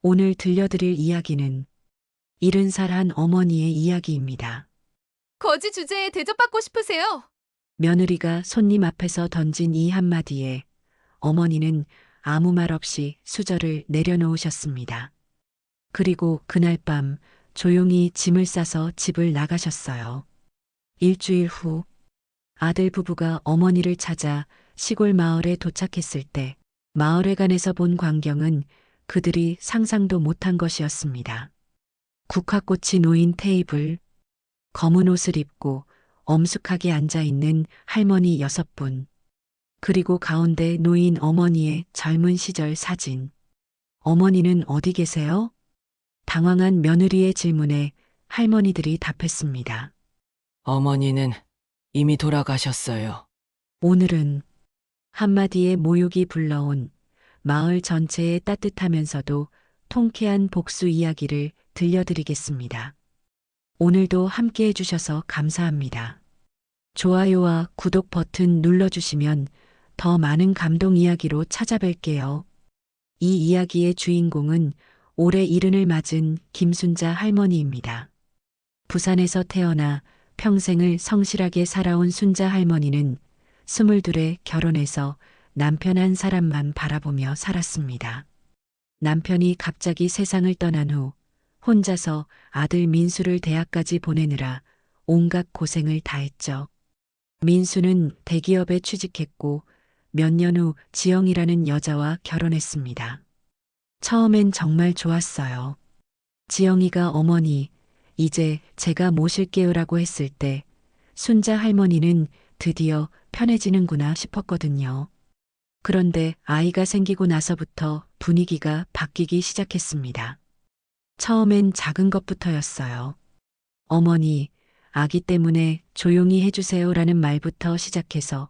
오늘 들려드릴 이야기는 70살 한 어머니의 이야기입니다. 거지 주제에 대접받고 싶으세요? 며느리가 손님 앞에서 던진 이 한마디에 어머니는 아무 말 없이 수저를 내려놓으셨습니다. 그리고 그날 밤 조용히 짐을 싸서 집을 나가셨어요. 일주일 후 아들 부부가 어머니를 찾아 시골 마을에 도착했을 때 마을회관에서 본 광경은 그들이 상상도 못한 것이었습니다. 국화꽃이 놓인 테이블, 검은 옷을 입고 엄숙하게 앉아 있는 할머니 6분, 그리고 가운데 놓인 어머니의 젊은 시절 사진. 어머니는 어디 계세요? 당황한 며느리의 질문에 할머니들이 답했습니다. 어머니는 이미 돌아가셨어요. 오늘은 한마디의 모욕이 불러온 마을 전체의 따뜻하면서도 통쾌한 복수 이야기를 들려드리겠습니다. 오늘도 함께 해주셔서 감사합니다. 좋아요와 구독 버튼 눌러주시면 더 많은 감동 이야기로 찾아뵐게요. 이 이야기의 주인공은 올해 70을 맞은 김순자 할머니입니다. 부산에서 태어나 평생을 성실하게 살아온 순자 할머니는 22에 결혼해서 남편 한 사람만 바라보며 살았습니다. 남편이 갑자기 세상을 떠난 후 혼자서 아들 민수를 대학까지 보내느라 온갖 고생을 다했죠. 민수는 대기업에 취직했고 몇 년 후 지영이라는 여자와 결혼했습니다. 처음엔 정말 좋았어요. 지영이가 어머니, 이제 제가 모실게요라고 했을 때 순자 할머니는 드디어 편해지는구나 싶었거든요. 그런데 아이가 생기고 나서부터 분위기가 바뀌기 시작했습니다. 처음엔 작은 것부터였어요. 어머니, 아기 때문에 조용히 해주세요라는 말부터 시작해서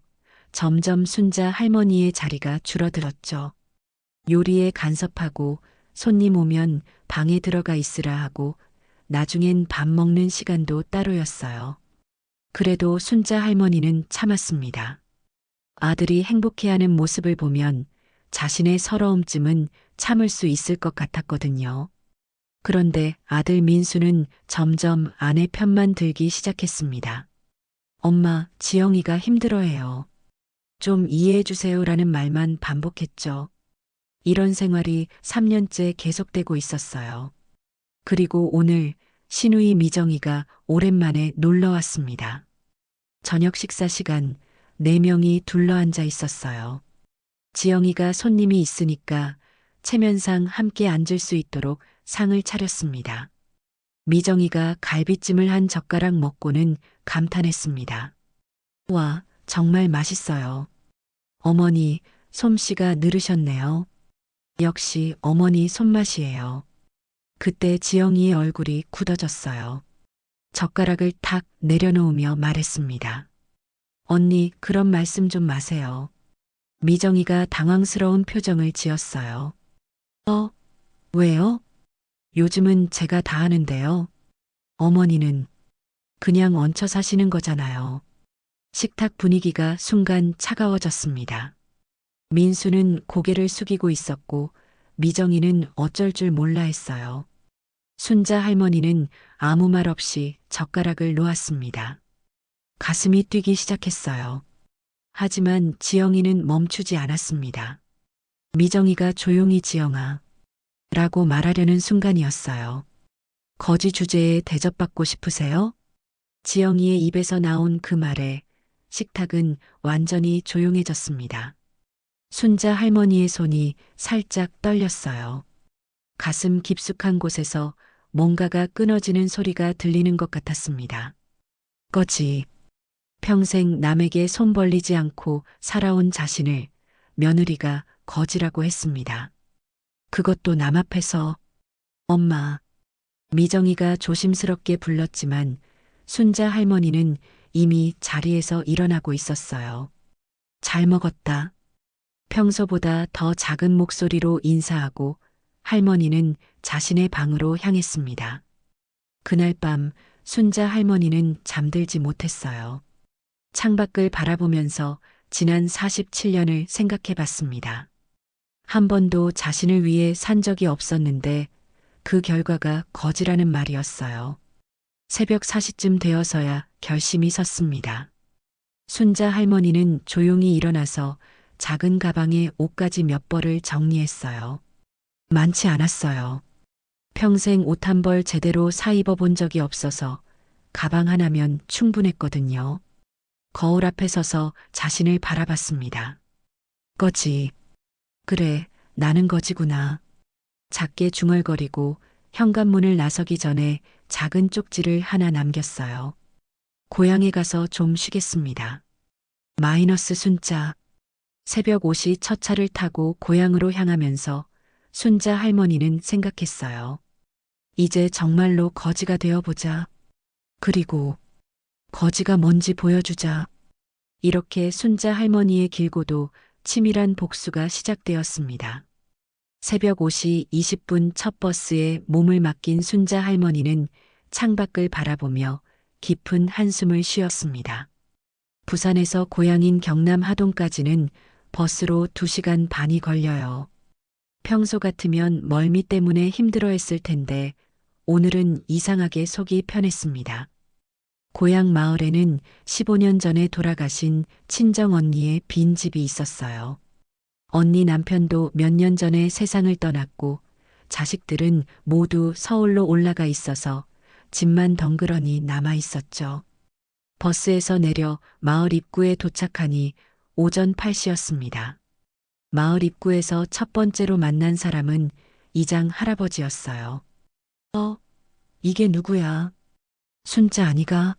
점점 순자 할머니의 자리가 줄어들었죠. 요리에 간섭하고 손님 오면 방에 들어가 있으라 하고 나중엔 밥 먹는 시간도 따로였어요. 그래도 순자 할머니는 참았습니다. 아들이 행복해하는 모습을 보면 자신의 서러움쯤은 참을 수 있을 것 같았거든요. 그런데 아들 민수는 점점 아내 편만 들기 시작했습니다. 엄마, 지영이가 힘들어해요. 좀 이해해 주세요라는 말만 반복했죠. 이런 생활이 3년째 계속되고 있었어요. 그리고 오늘 시누이 미정이가 오랜만에 놀러 왔습니다. 저녁 식사 시간 4명이 둘러앉아 있었어요. 지영이가 손님이 있으니까 체면상 함께 앉을 수 있도록 상을 차렸습니다. 미정이가 갈비찜을 한 젓가락 먹고는 감탄했습니다. 와, 정말 맛있어요. 어머니, 솜씨가 늘으셨네요. 역시 어머니 손맛이에요. 그때 지영이의 얼굴이 굳어졌어요. 젓가락을 탁 내려놓으며 말했습니다. 언니, 그런 말씀 좀 마세요. 미정이가 당황스러운 표정을 지었어요. 왜요? 요즘은 제가 다 하는데요. 어머니는 그냥 얹혀 사시는 거잖아요. 식탁 분위기가 순간 차가워졌습니다. 민수는 고개를 숙이고 있었고 미정이는 어쩔 줄 몰라 했어요. 순자 할머니는 아무 말 없이 젓가락을 놓았습니다. 가슴이 뛰기 시작했어요. 하지만 지영이는 멈추지 않았습니다. 미정이가 조용히 지영아 라고 말하려는 순간이었어요. 거지 주제에 대접받고 싶으세요? 지영이의 입에서 나온 그 말에 식탁은 완전히 조용해졌습니다. 순자 할머니의 손이 살짝 떨렸어요. 가슴 깊숙한 곳에서 뭔가가 끊어지는 소리가 들리는 것 같았습니다. 거지. 평생 남에게 손 벌리지 않고 살아온 자신을 며느리가 거지라고 했습니다. 그것도 남 앞에서. 엄마. 미정이가 조심스럽게 불렀지만 순자 할머니는 이미 자리에서 일어나고 있었어요. 잘 먹었다. 평소보다 더 작은 목소리로 인사하고 할머니는 자신의 방으로 향했습니다. 그날 밤 순자 할머니는 잠들지 못했어요. 창밖을 바라보면서 지난 47년을 생각해 봤습니다. 한 번도 자신을 위해 산 적이 없었는데 그 결과가 거지라는 말이었어요. 새벽 4시쯤 되어서야 결심이 섰습니다. 순자 할머니는 조용히 일어나서 작은 가방에 옷가지 몇 벌을 정리했어요. 많지 않았어요. 평생 옷 한 벌 제대로 사 입어 본 적이 없어서 가방 하나면 충분했거든요. 거울 앞에 서서 자신을 바라봤습니다. 거지. 그래, 나는 거지구나. 작게 중얼거리고 현관문을 나서기 전에 작은 쪽지를 하나 남겼어요. 고향에 가서 좀 쉬겠습니다. 마이너스 순자. 새벽 5시 첫 차를 타고 고향으로 향하면서 순자 할머니는 생각했어요. 이제 정말로 거지가 되어보자. 그리고 거지가 뭔지 보여주자. 이렇게 순자 할머니의 길고도 치밀한 복수가 시작되었습니다. 새벽 5시 20분 첫 버스에 몸을 맡긴 순자 할머니는 창밖을 바라보며 깊은 한숨을 쉬었습니다. 부산에서 고향인 경남 하동까지는 버스로 2시간 반이 걸려요. 평소 같으면 멀미 때문에 힘들어했을 텐데 오늘은 이상하게 속이 편했습니다. 고향 마을에는 15년 전에 돌아가신 친정 언니의 빈 집이 있었어요. 언니 남편도 몇 년 전에 세상을 떠났고 자식들은 모두 서울로 올라가 있어서 집만 덩그러니 남아 있었죠. 버스에서 내려 마을 입구에 도착하니 오전 8시였습니다. 마을 입구에서 첫 번째로 만난 사람은 이장 할아버지였어요. 이게 누구야? 순자 아니가?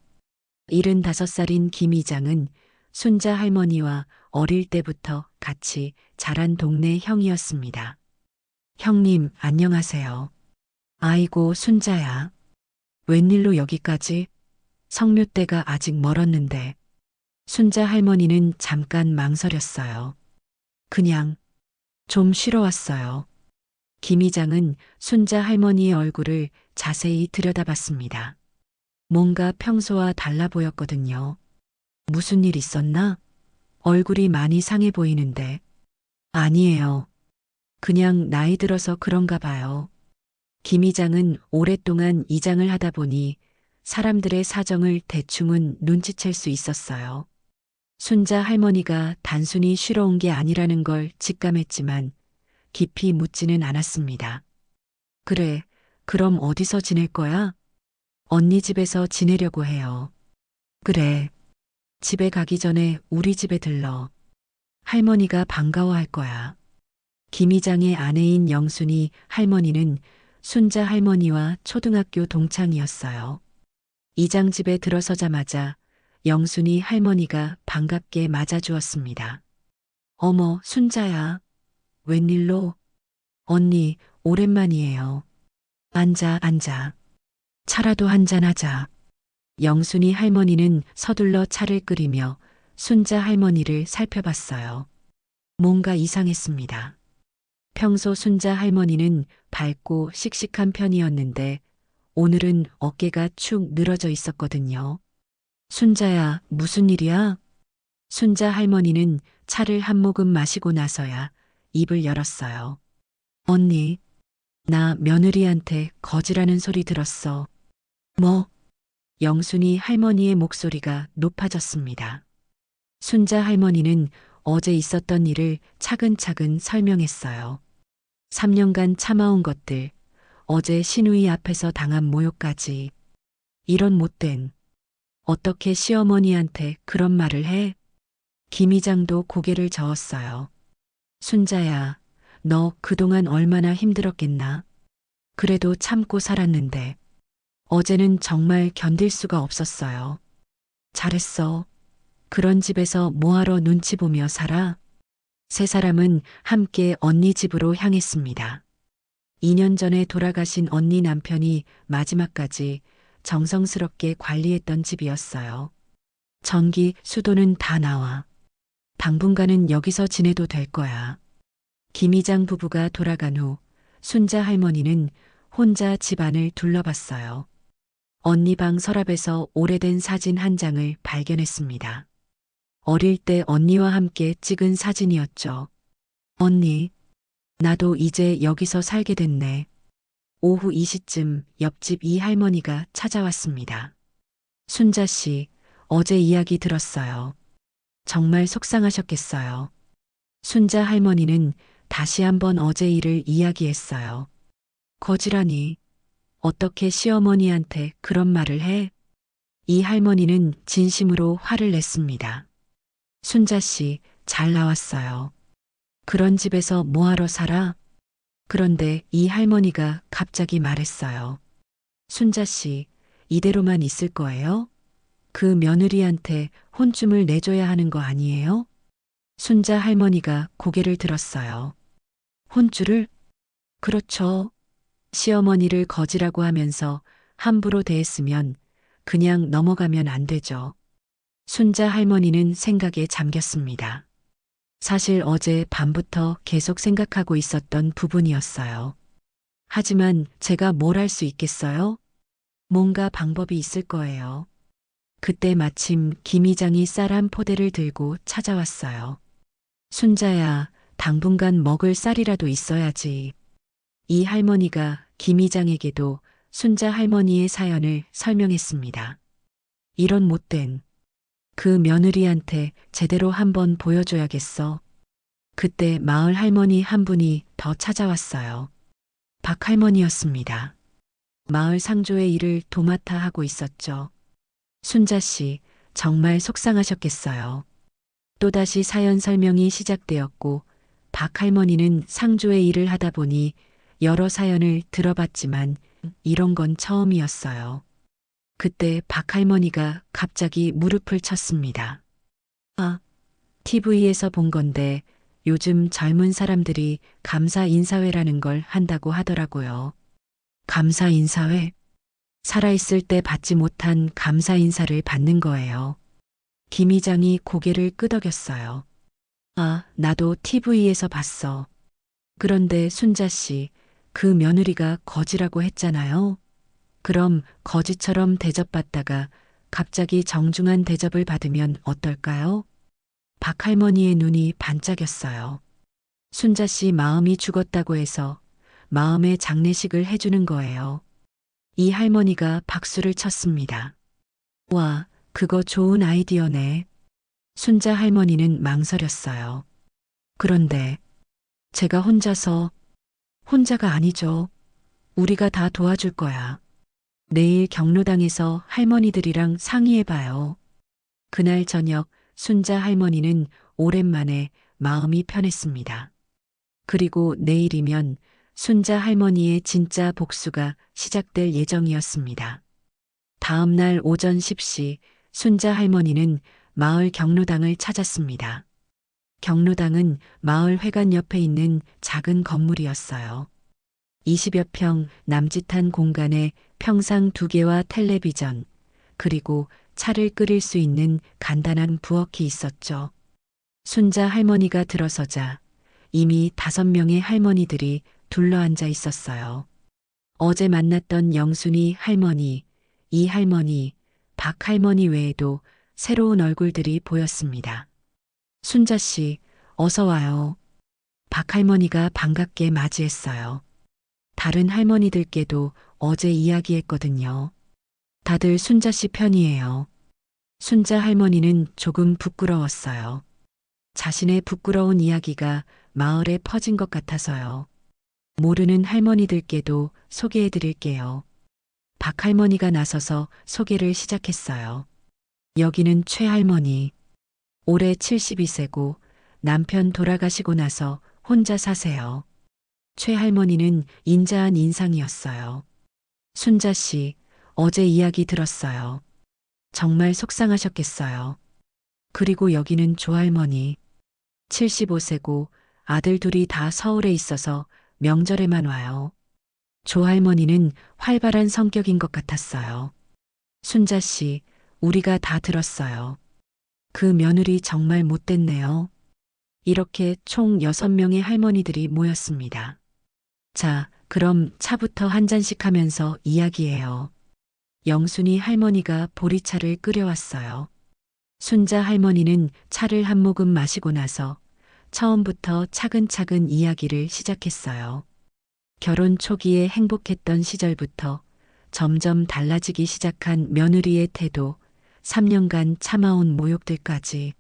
75살인 김 이장은 순자 할머니와 어릴 때부터 같이 자란 동네 형이었습니다. 형님, 안녕하세요. 아이고, 순자야. 웬일로 여기까지? 성묘 때가 아직 멀었는데. 순자 할머니는 잠깐 망설였어요. 그냥 좀 쉬러 왔어요. 김 이장은 순자 할머니의 얼굴을 자세히 들여다봤습니다. 뭔가 평소와 달라 보였거든요. 무슨 일 있었나? 얼굴이 많이 상해 보이는데. 아니에요. 그냥 나이 들어서 그런가 봐요. 김 이장은 오랫동안 이장을 하다 보니 사람들의 사정을 대충은 눈치챌 수 있었어요. 순자 할머니가 단순히 쉬러 온 게 아니라는 걸 직감했지만 깊이 묻지는 않았습니다. 그래, 그럼 어디서 지낼 거야? 언니 집에서 지내려고 해요. 그래. 집에 가기 전에 우리 집에 들러. 할머니가 반가워할 거야. 김 이장의 아내인 영순이 할머니는 순자 할머니와 초등학교 동창이었어요. 이장 집에 들어서자마자 영순이 할머니가 반갑게 맞아주었습니다. 어머, 순자야. 웬일로? 언니, 오랜만이에요. 앉아, 앉아. 차라도 한잔하자. 영순이 할머니는 서둘러 차를 끓이며 순자 할머니를 살펴봤어요. 뭔가 이상했습니다. 평소 순자 할머니는 밝고 씩씩한 편이었는데 오늘은 어깨가 축 늘어져 있었거든요. 순자야, 무슨 일이야? 순자 할머니는 차를 한 모금 마시고 나서야 입을 열었어요. 언니, 나 며느리한테 거지라는 소리 들었어. 뭐? 영순이 할머니의 목소리가 높아졌습니다. 순자 할머니는 어제 있었던 일을 차근차근 설명했어요. 3년간 참아온 것들, 어제 시누이 앞에서 당한 모욕까지. 이런 못된. 어떻게 시어머니한테 그런 말을 해? 김 이장도 고개를 저었어요. 순자야, 너 그동안 얼마나 힘들었겠나? 그래도 참고 살았는데. 어제는 정말 견딜 수가 없었어요. 잘했어. 그런 집에서 뭐하러 눈치 보며 살아? 세 사람은 함께 언니 집으로 향했습니다. 2년 전에 돌아가신 언니 남편이 마지막까지 정성스럽게 관리했던 집이었어요. 전기, 수도는 다 나와. 당분간은 여기서 지내도 될 거야. 김 이장 부부가 돌아간 후 순자 할머니는 혼자 집안을 둘러봤어요. 언니 방 서랍에서 오래된 사진 한 장을 발견했습니다. 어릴 때 언니와 함께 찍은 사진이었죠. 언니, 나도 이제 여기서 살게 됐네. 오후 2시쯤 옆집 이 할머니가 찾아왔습니다. 순자 씨, 어제 이야기 들었어요. 정말 속상하셨겠어요. 순자 할머니는 다시 한번 어제 일을 이야기했어요. 거지라니. 어떻게 시어머니한테 그런 말을 해? 이 할머니는 진심으로 화를 냈습니다. 순자 씨, 잘 나왔어요. 그런 집에서 뭐하러 살아? 그런데 이 할머니가 갑자기 말했어요. 순자 씨, 이대로만 있을 거예요? 그 며느리한테 혼쭐을 내줘야 하는 거 아니에요? 순자 할머니가 고개를 들었어요. 혼쭐을? 그렇죠. 시어머니를 거지라고 하면서 함부로 대했으면 그냥 넘어가면 안 되죠. 순자 할머니는 생각에 잠겼습니다. 사실 어제 밤부터 계속 생각하고 있었던 부분이었어요. 하지만 제가 뭘 할 수 있겠어요? 뭔가 방법이 있을 거예요. 그때 마침 김 이장이 쌀 한 포대를 들고 찾아왔어요. 순자야, 당분간 먹을 쌀이라도 있어야지. 이 할머니가 김 이장에게도 순자 할머니의 사연을 설명했습니다. 이런 못된 그 며느리한테 제대로 한번 보여줘야겠어. 그때 마을 할머니 한 분이 더 찾아왔어요. 박 할머니였습니다. 마을 상조의 일을 도맡아 하고 있었죠. 순자 씨, 정말 속상하셨겠어요. 또다시 사연 설명이 시작되었고, 박 할머니는 상조의 일을 하다 보니 여러 사연을 들어봤지만 이런 건 처음이었어요. 그때 박 할머니가 갑자기 무릎을 쳤습니다. 아, TV에서 본 건데 요즘 젊은 사람들이 감사 인사회라는 걸 한다고 하더라고요. 감사 인사회? 살아있을 때 받지 못한 감사 인사를 받는 거예요. 김 이장이 고개를 끄덕였어요. 아, 나도 TV에서 봤어. 그런데 순자 씨, 그 며느리가 거지라고 했잖아요. 그럼 거지처럼 대접받다가 갑자기 정중한 대접을 받으면 어떨까요? 박 할머니의 눈이 반짝였어요. 순자 씨 마음이 죽었다고 해서 마음의 장례식을 해주는 거예요. 이 할머니가 박수를 쳤습니다. 와, 그거 좋은 아이디어네. 순자 할머니는 망설였어요. 그런데 제가 혼자가 아니죠. 우리가 다 도와줄 거야. 내일 경로당에서 할머니들이랑 상의해봐요. 그날 저녁 순자 할머니는 오랜만에 마음이 편했습니다. 그리고 내일이면 순자 할머니의 진짜 복수가 시작될 예정이었습니다. 다음 날 오전 10시 순자 할머니는 마을 경로당을 찾았습니다. 경로당은 마을 회관 옆에 있는 작은 건물이었어요. 20여 평 남짓한 공간에 평상 2개와 텔레비전, 그리고 차를 끓일 수 있는 간단한 부엌이 있었죠. 순자 할머니가 들어서자 이미 5명의 할머니들이 둘러앉아 있었어요. 어제 만났던 영순이 할머니, 이 할머니, 박 할머니 외에도 새로운 얼굴들이 보였습니다. 순자 씨, 어서 와요. 박 할머니가 반갑게 맞이했어요. 다른 할머니들께도 어제 이야기했거든요. 다들 순자 씨 편이에요. 순자 할머니는 조금 부끄러웠어요. 자신의 부끄러운 이야기가 마을에 퍼진 것 같아서요. 모르는 할머니들께도 소개해 드릴게요. 박 할머니가 나서서 소개를 시작했어요. 여기는 최 할머니. 올해 72세고 남편 돌아가시고 나서 혼자 사세요. 최 할머니는 인자한 인상이었어요. 순자 씨, 어제 이야기 들었어요. 정말 속상하셨겠어요. 그리고 여기는 조 할머니. 75세고 아들 둘이 다 서울에 있어서 명절에만 와요. 조 할머니는 활발한 성격인 것 같았어요. 순자 씨, 우리가 다 들었어요. 그 며느리 정말 못됐네요. 이렇게 총 6명의 할머니들이 모였습니다. 자, 그럼 차부터 한 잔씩 하면서 이야기해요. 영순이 할머니가 보리차를 끓여왔어요. 순자 할머니는 차를 한 모금 마시고 나서 처음부터 차근차근 이야기를 시작했어요. 결혼 초기에 행복했던 시절부터 점점 달라지기 시작한 며느리의 태도, 3년간 참아온 모욕들까지.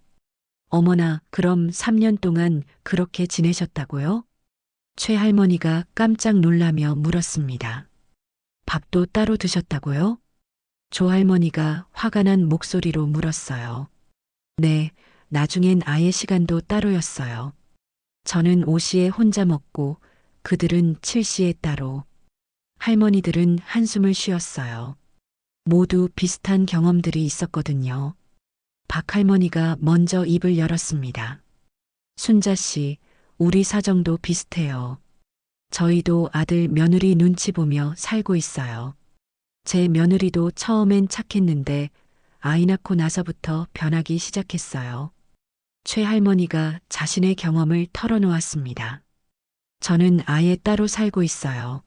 어머나, 그럼 3년 동안 그렇게 지내셨다고요? 최 할머니가 깜짝 놀라며 물었습니다. 밥도 따로 드셨다고요? 조 할머니가 화가 난 목소리로 물었어요. 네, 나중엔 아예 시간도 따로였어요. 저는 5시에 혼자 먹고 그들은 7시에 따로. 할머니들은 한숨을 쉬었어요. 모두 비슷한 경험들이 있었거든요. 박 할머니가 먼저 입을 열었습니다. 순자 씨, 우리 사정도 비슷해요. 저희도 아들 며느리 눈치 보며 살고 있어요. 제 며느리도 처음엔 착했는데 아이 낳고 나서부터 변하기 시작했어요. 최 할머니가 자신의 경험을 털어놓았습니다. 저는 아예 따로 살고 있어요.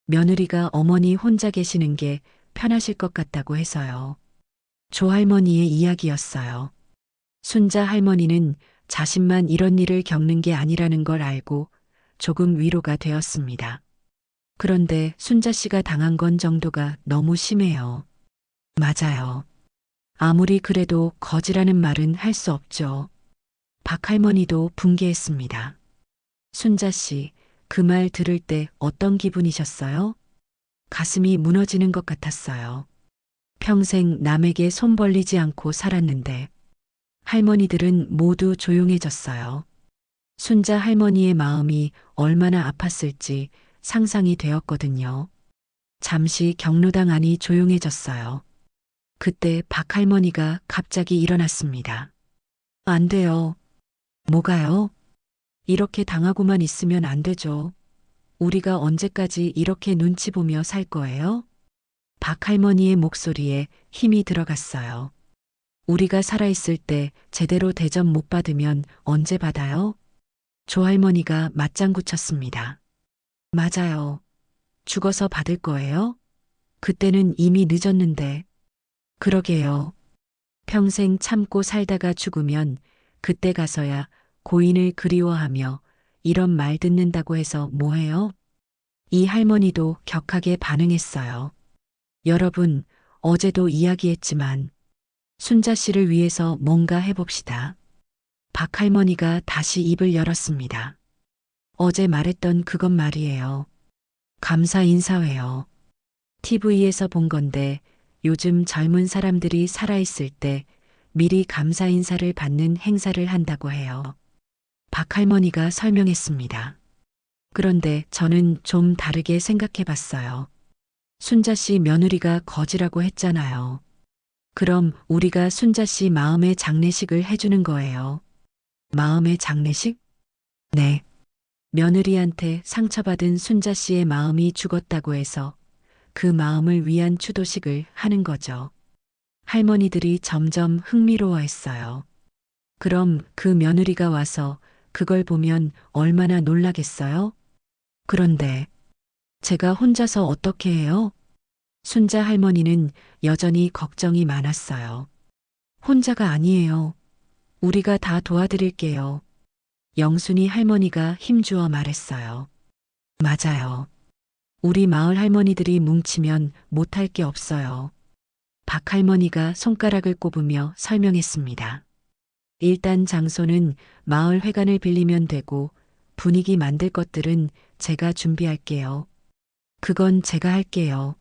며느리가 어머니 혼자 계시는 게 편하실 것 같다고 해서요. 조 할머니의 이야기였어요. 순자 할머니는 자신만 이런 일을 겪는 게 아니라는 걸 알고 조금 위로가 되었습니다. 그런데 순자 씨가 당한 건 정도가 너무 심해요. 맞아요. 아무리 그래도 거지라는 말은 할 수 없죠. 박 할머니도 분개했습니다. 순자 씨, 그 말 들을 때 어떤 기분이셨어요? 가슴이 무너지는 것 같았어요. 평생 남에게 손 벌리지 않고 살았는데 할머니들은 모두 조용해졌어요. 순자 할머니의 마음이 얼마나 아팠을지 상상이 되었거든요. 잠시 경로당 안이 조용해졌어요. 그때 박 할머니가 갑자기 일어났습니다. 안 돼요. 뭐가요? 이렇게 당하고만 있으면 안 되죠. 우리가 언제까지 이렇게 눈치 보며 살 거예요? 박 할머니의 목소리에 힘이 들어갔어요. 우리가 살아있을 때 제대로 대접 못 받으면 언제 받아요? 조 할머니가 맞장구 쳤습니다. 맞아요. 죽어서 받을 거예요? 그때는 이미 늦었는데. 그러게요. 평생 참고 살다가 죽으면 그때 가서야 고인을 그리워하며 이런 말 듣는다고 해서 뭐해요? 이 할머니도 격하게 반응했어요. 여러분, 어제도 이야기했지만 순자 씨를 위해서 뭔가 해봅시다. 박 할머니가 다시 입을 열었습니다. 어제 말했던 그것 말이에요. 감사 인사회요. TV에서 본 건데 요즘 젊은 사람들이 살아있을 때 미리 감사 인사를 받는 행사를 한다고 해요. 박 할머니가 설명했습니다. 그런데 저는 좀 다르게 생각해 봤어요. 순자 씨 며느리가 거지라고 했잖아요. 그럼 우리가 순자 씨 마음의 장례식을 해주는 거예요. 마음의 장례식? 네. 며느리한테 상처받은 순자 씨의 마음이 죽었다고 해서 그 마음을 위한 추도식을 하는 거죠. 할머니들이 점점 흥미로워했어요. 그럼 그 며느리가 와서 그걸 보면 얼마나 놀라겠어요? 그런데 제가 혼자서 어떻게 해요? 순자 할머니는 여전히 걱정이 많았어요. 혼자가 아니에요. 우리가 다 도와드릴게요. 영순이 할머니가 힘주어 말했어요. 맞아요. 우리 마을 할머니들이 뭉치면 못할 게 없어요. 박 할머니가 손가락을 꼽으며 설명했습니다. 일단 장소는 마을 회관을 빌리면 되고 분위기 만들 것들은 제가 준비할게요. 그건 제가 할게요.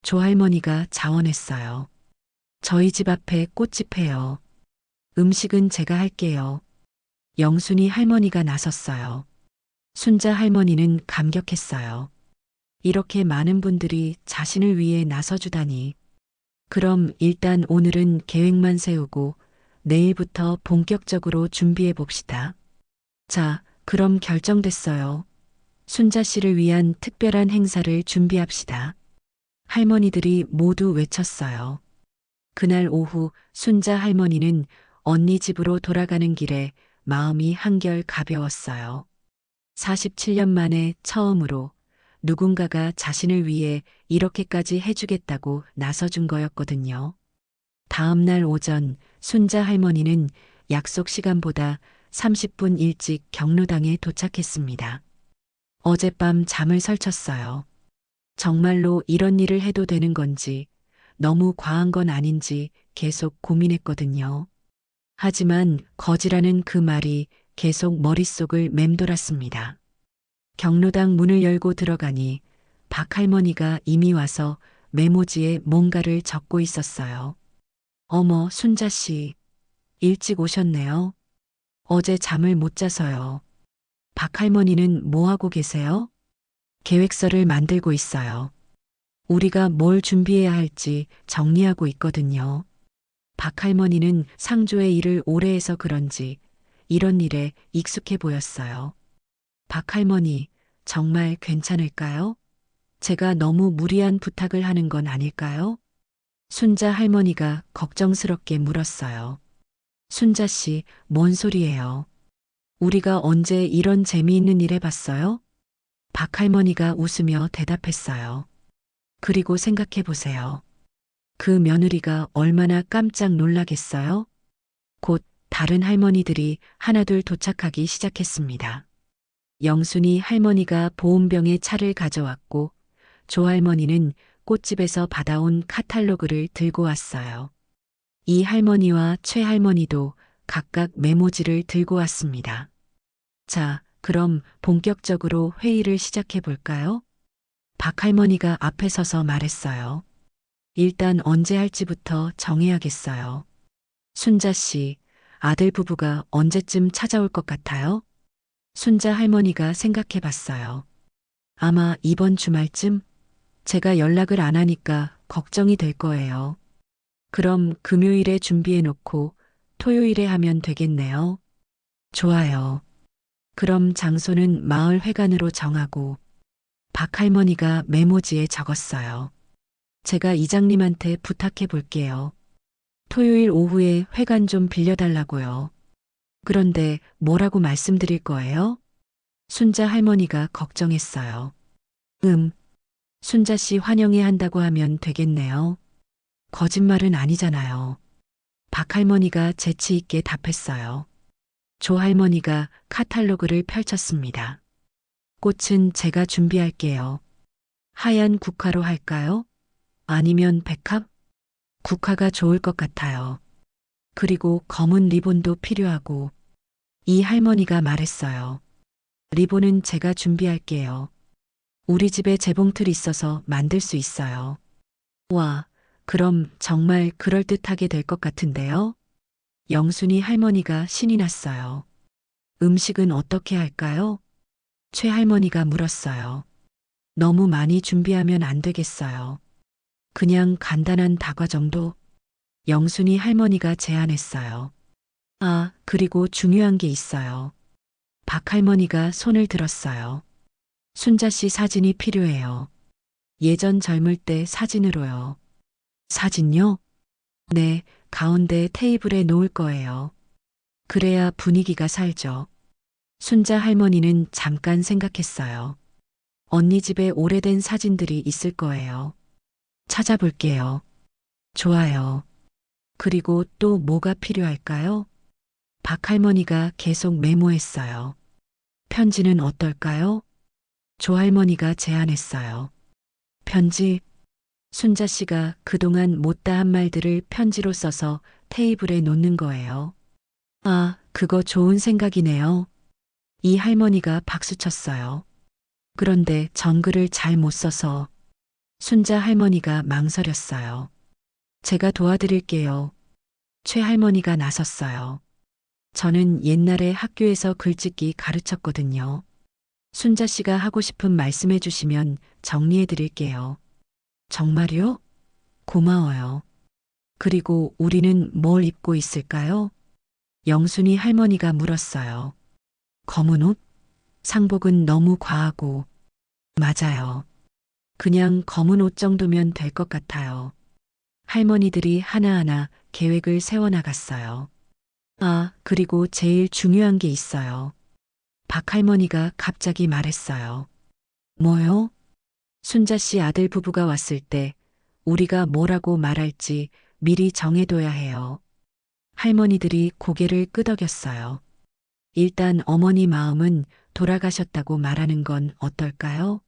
조 할머니가 자원했어요. 저희 집 앞에 꽃집 해요. 음식은 제가 할게요. 영순이 할머니가 나섰어요. 순자 할머니는 감격했어요. 이렇게 많은 분들이 자신을 위해 나서주다니. 그럼 일단 오늘은 계획만 세우고 내일부터 본격적으로 준비해 봅시다. 자, 그럼 결정됐어요. 순자 씨를 위한 특별한 행사를 준비합시다. 할머니들이 모두 외쳤어요. 그날 오후 순자 할머니는 언니 집으로 돌아가는 길에 마음이 한결 가벼웠어요. 47년 만에 처음으로 누군가가 자신을 위해 이렇게까지 해주겠다고 나서준 거였거든요. 다음 날 오전 순자 할머니는 약속 시간보다 30분 일찍 경로당에 도착했습니다. 어젯밤 잠을 설쳤어요. 정말로 이런 일을 해도 되는 건지, 너무 과한 건 아닌지 계속 고민했거든요. 하지만 거지라는 그 말이 계속 머릿속을 맴돌았습니다. 경로당 문을 열고 들어가니 박 할머니가 이미 와서 메모지에 뭔가를 적고 있었어요. 어머, 순자 씨. 일찍 오셨네요. 어제 잠을 못 자서요. 박 할머니는 뭐 하고 계세요? 계획서를 만들고 있어요. 우리가 뭘 준비해야 할지 정리하고 있거든요. 박 할머니는 상조의 일을 오래 해서 그런지 이런 일에 익숙해 보였어요. 박 할머니, 정말 괜찮을까요? 제가 너무 무리한 부탁을 하는 건 아닐까요? 순자 할머니가 걱정스럽게 물었어요. 순자 씨, 뭔 소리예요? 우리가 언제 이런 재미있는 일 해봤어요? 박 할머니가 웃으며 대답했어요. 그리고 생각해 보세요. 그 며느리가 얼마나 깜짝 놀라겠어요? 곧 다른 할머니들이 하나둘 도착하기 시작했습니다. 영순이 할머니가 보온병에 차를 가져왔고 조할머니는 꽃집에서 받아온 카탈로그를 들고 왔어요. 이 할머니와 최 할머니도 각각 메모지를 들고 왔습니다. 자, 그럼 본격적으로 회의를 시작해 볼까요? 박 할머니가 앞에 서서 말했어요. 일단 언제 할지부터 정해야겠어요. 순자 씨, 아들 부부가 언제쯤 찾아올 것 같아요? 순자 할머니가 생각해 봤어요. 아마 이번 주말쯤? 제가 연락을 안 하니까 걱정이 될 거예요. 그럼 금요일에 준비해 놓고 토요일에 하면 되겠네요. 좋아요. 그럼 장소는 마을 회관으로 정하고 박 할머니가 메모지에 적었어요. 제가 이장님한테 부탁해 볼게요. 토요일 오후에 회관 좀 빌려달라고요. 그런데 뭐라고 말씀드릴 거예요? 순자 할머니가 걱정했어요. 순자 씨 환영해 한다고 하면 되겠네요. 거짓말은 아니잖아요. 박 할머니가 재치 있게 답했어요. 조 할머니가 카탈로그를 펼쳤습니다. 꽃은 제가 준비할게요. 하얀 국화로 할까요? 아니면 백합? 국화가 좋을 것 같아요. 그리고 검은 리본도 필요하고. 이 할머니가 말했어요. 리본은 제가 준비할게요. 우리 집에 재봉틀 있어서 만들 수 있어요. 와, 그럼 정말 그럴듯하게 될 것 같은데요? 영순이 할머니가 신이 났어요. 음식은 어떻게 할까요? 최 할머니가 물었어요. 너무 많이 준비하면 안 되겠어요. 그냥 간단한 다과 정도? 영순이 할머니가 제안했어요. 아, 그리고 중요한 게 있어요. 박 할머니가 손을 들었어요. 순자 씨 사진이 필요해요. 예전 젊을 때 사진으로요. 사진요? 네, 가운데 테이블에 놓을 거예요. 그래야 분위기가 살죠. 순자 할머니는 잠깐 생각했어요. 언니 집에 오래된 사진들이 있을 거예요. 찾아볼게요. 좋아요. 그리고 또 뭐가 필요할까요? 박 할머니가 계속 메모했어요. 편지는 어떨까요? 조 할머니가 제안했어요. 편지? 순자 씨가 그동안 못다 한 말들을 편지로 써서 테이블에 놓는 거예요. 아, 그거 좋은 생각이네요. 이 할머니가 박수쳤어요. 그런데 정글을 잘 못 써서 순자 할머니가 망설였어요. 제가 도와드릴게요. 최 할머니가 나섰어요. 저는 옛날에 학교에서 글짓기 가르쳤거든요. 순자 씨가 하고 싶은 말씀해 주시면 정리해 드릴게요. 정말요? 고마워요. 그리고 우리는 뭘 입고 있을까요? 영순이 할머니가 물었어요. 검은 옷? 상복은 너무 과하고. 맞아요. 그냥 검은 옷 정도면 될 것 같아요. 할머니들이 하나하나 계획을 세워나갔어요. 아, 그리고 제일 중요한 게 있어요. 박 할머니가 갑자기 말했어요. 뭐요? 순자 씨 아들 부부가 왔을 때 우리가 뭐라고 말할지 미리 정해둬야 해요. 할머니들이 고개를 끄덕였어요. 일단 어머니 마음은 돌아가셨다고 말하는 건 어떨까요?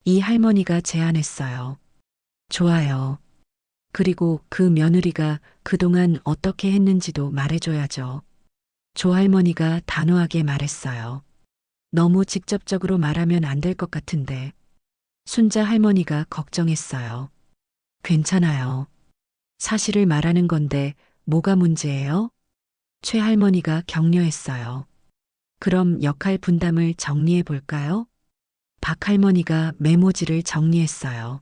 이 할머니가 제안했어요. 좋아요. 그리고 그 며느리가 그동안 어떻게 했는지도 말해줘야죠. 조할머니가 단호하게 말했어요. 너무 직접적으로 말하면 안 될 것 같은데. 순자 할머니가 걱정했어요. 괜찮아요. 사실을 말하는 건데 뭐가 문제예요? 최 할머니가 격려했어요. 그럼 역할 분담을 정리해 볼까요? 박 할머니가 메모지를 정리했어요.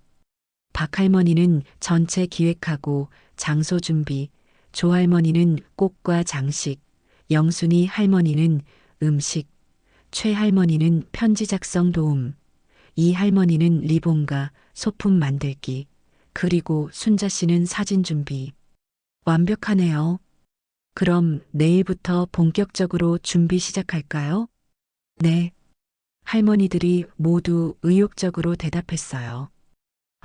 박 할머니는 전체 기획하고 장소 준비, 조 할머니는 꽃과 장식, 영순이 할머니는 음식, 최 할머니는 편지 작성 도움, 이 할머니는 리본과 소품 만들기, 그리고 순자 씨는 사진 준비. 완벽하네요. 그럼 내일부터 본격적으로 준비 시작할까요? 네. 할머니들이 모두 의욕적으로 대답했어요.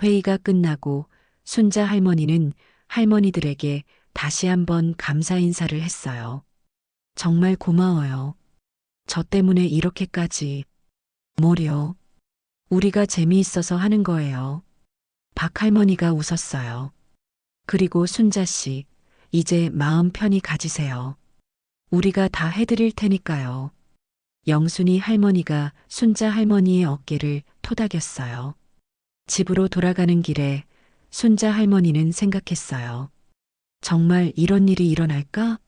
회의가 끝나고 순자 할머니는 할머니들에게 다시 한번 감사 인사를 했어요. 정말 고마워요. 저 때문에 이렇게까지. 뭐려? 우리가 재미있어서 하는 거예요. 박 할머니가 웃었어요. 그리고 순자 씨, 이제 마음 편히 가지세요. 우리가 다 해드릴 테니까요. 영순이 할머니가 순자 할머니의 어깨를 토닥였어요. 집으로 돌아가는 길에 순자 할머니는 생각했어요. 정말 이런 일이 일어날까?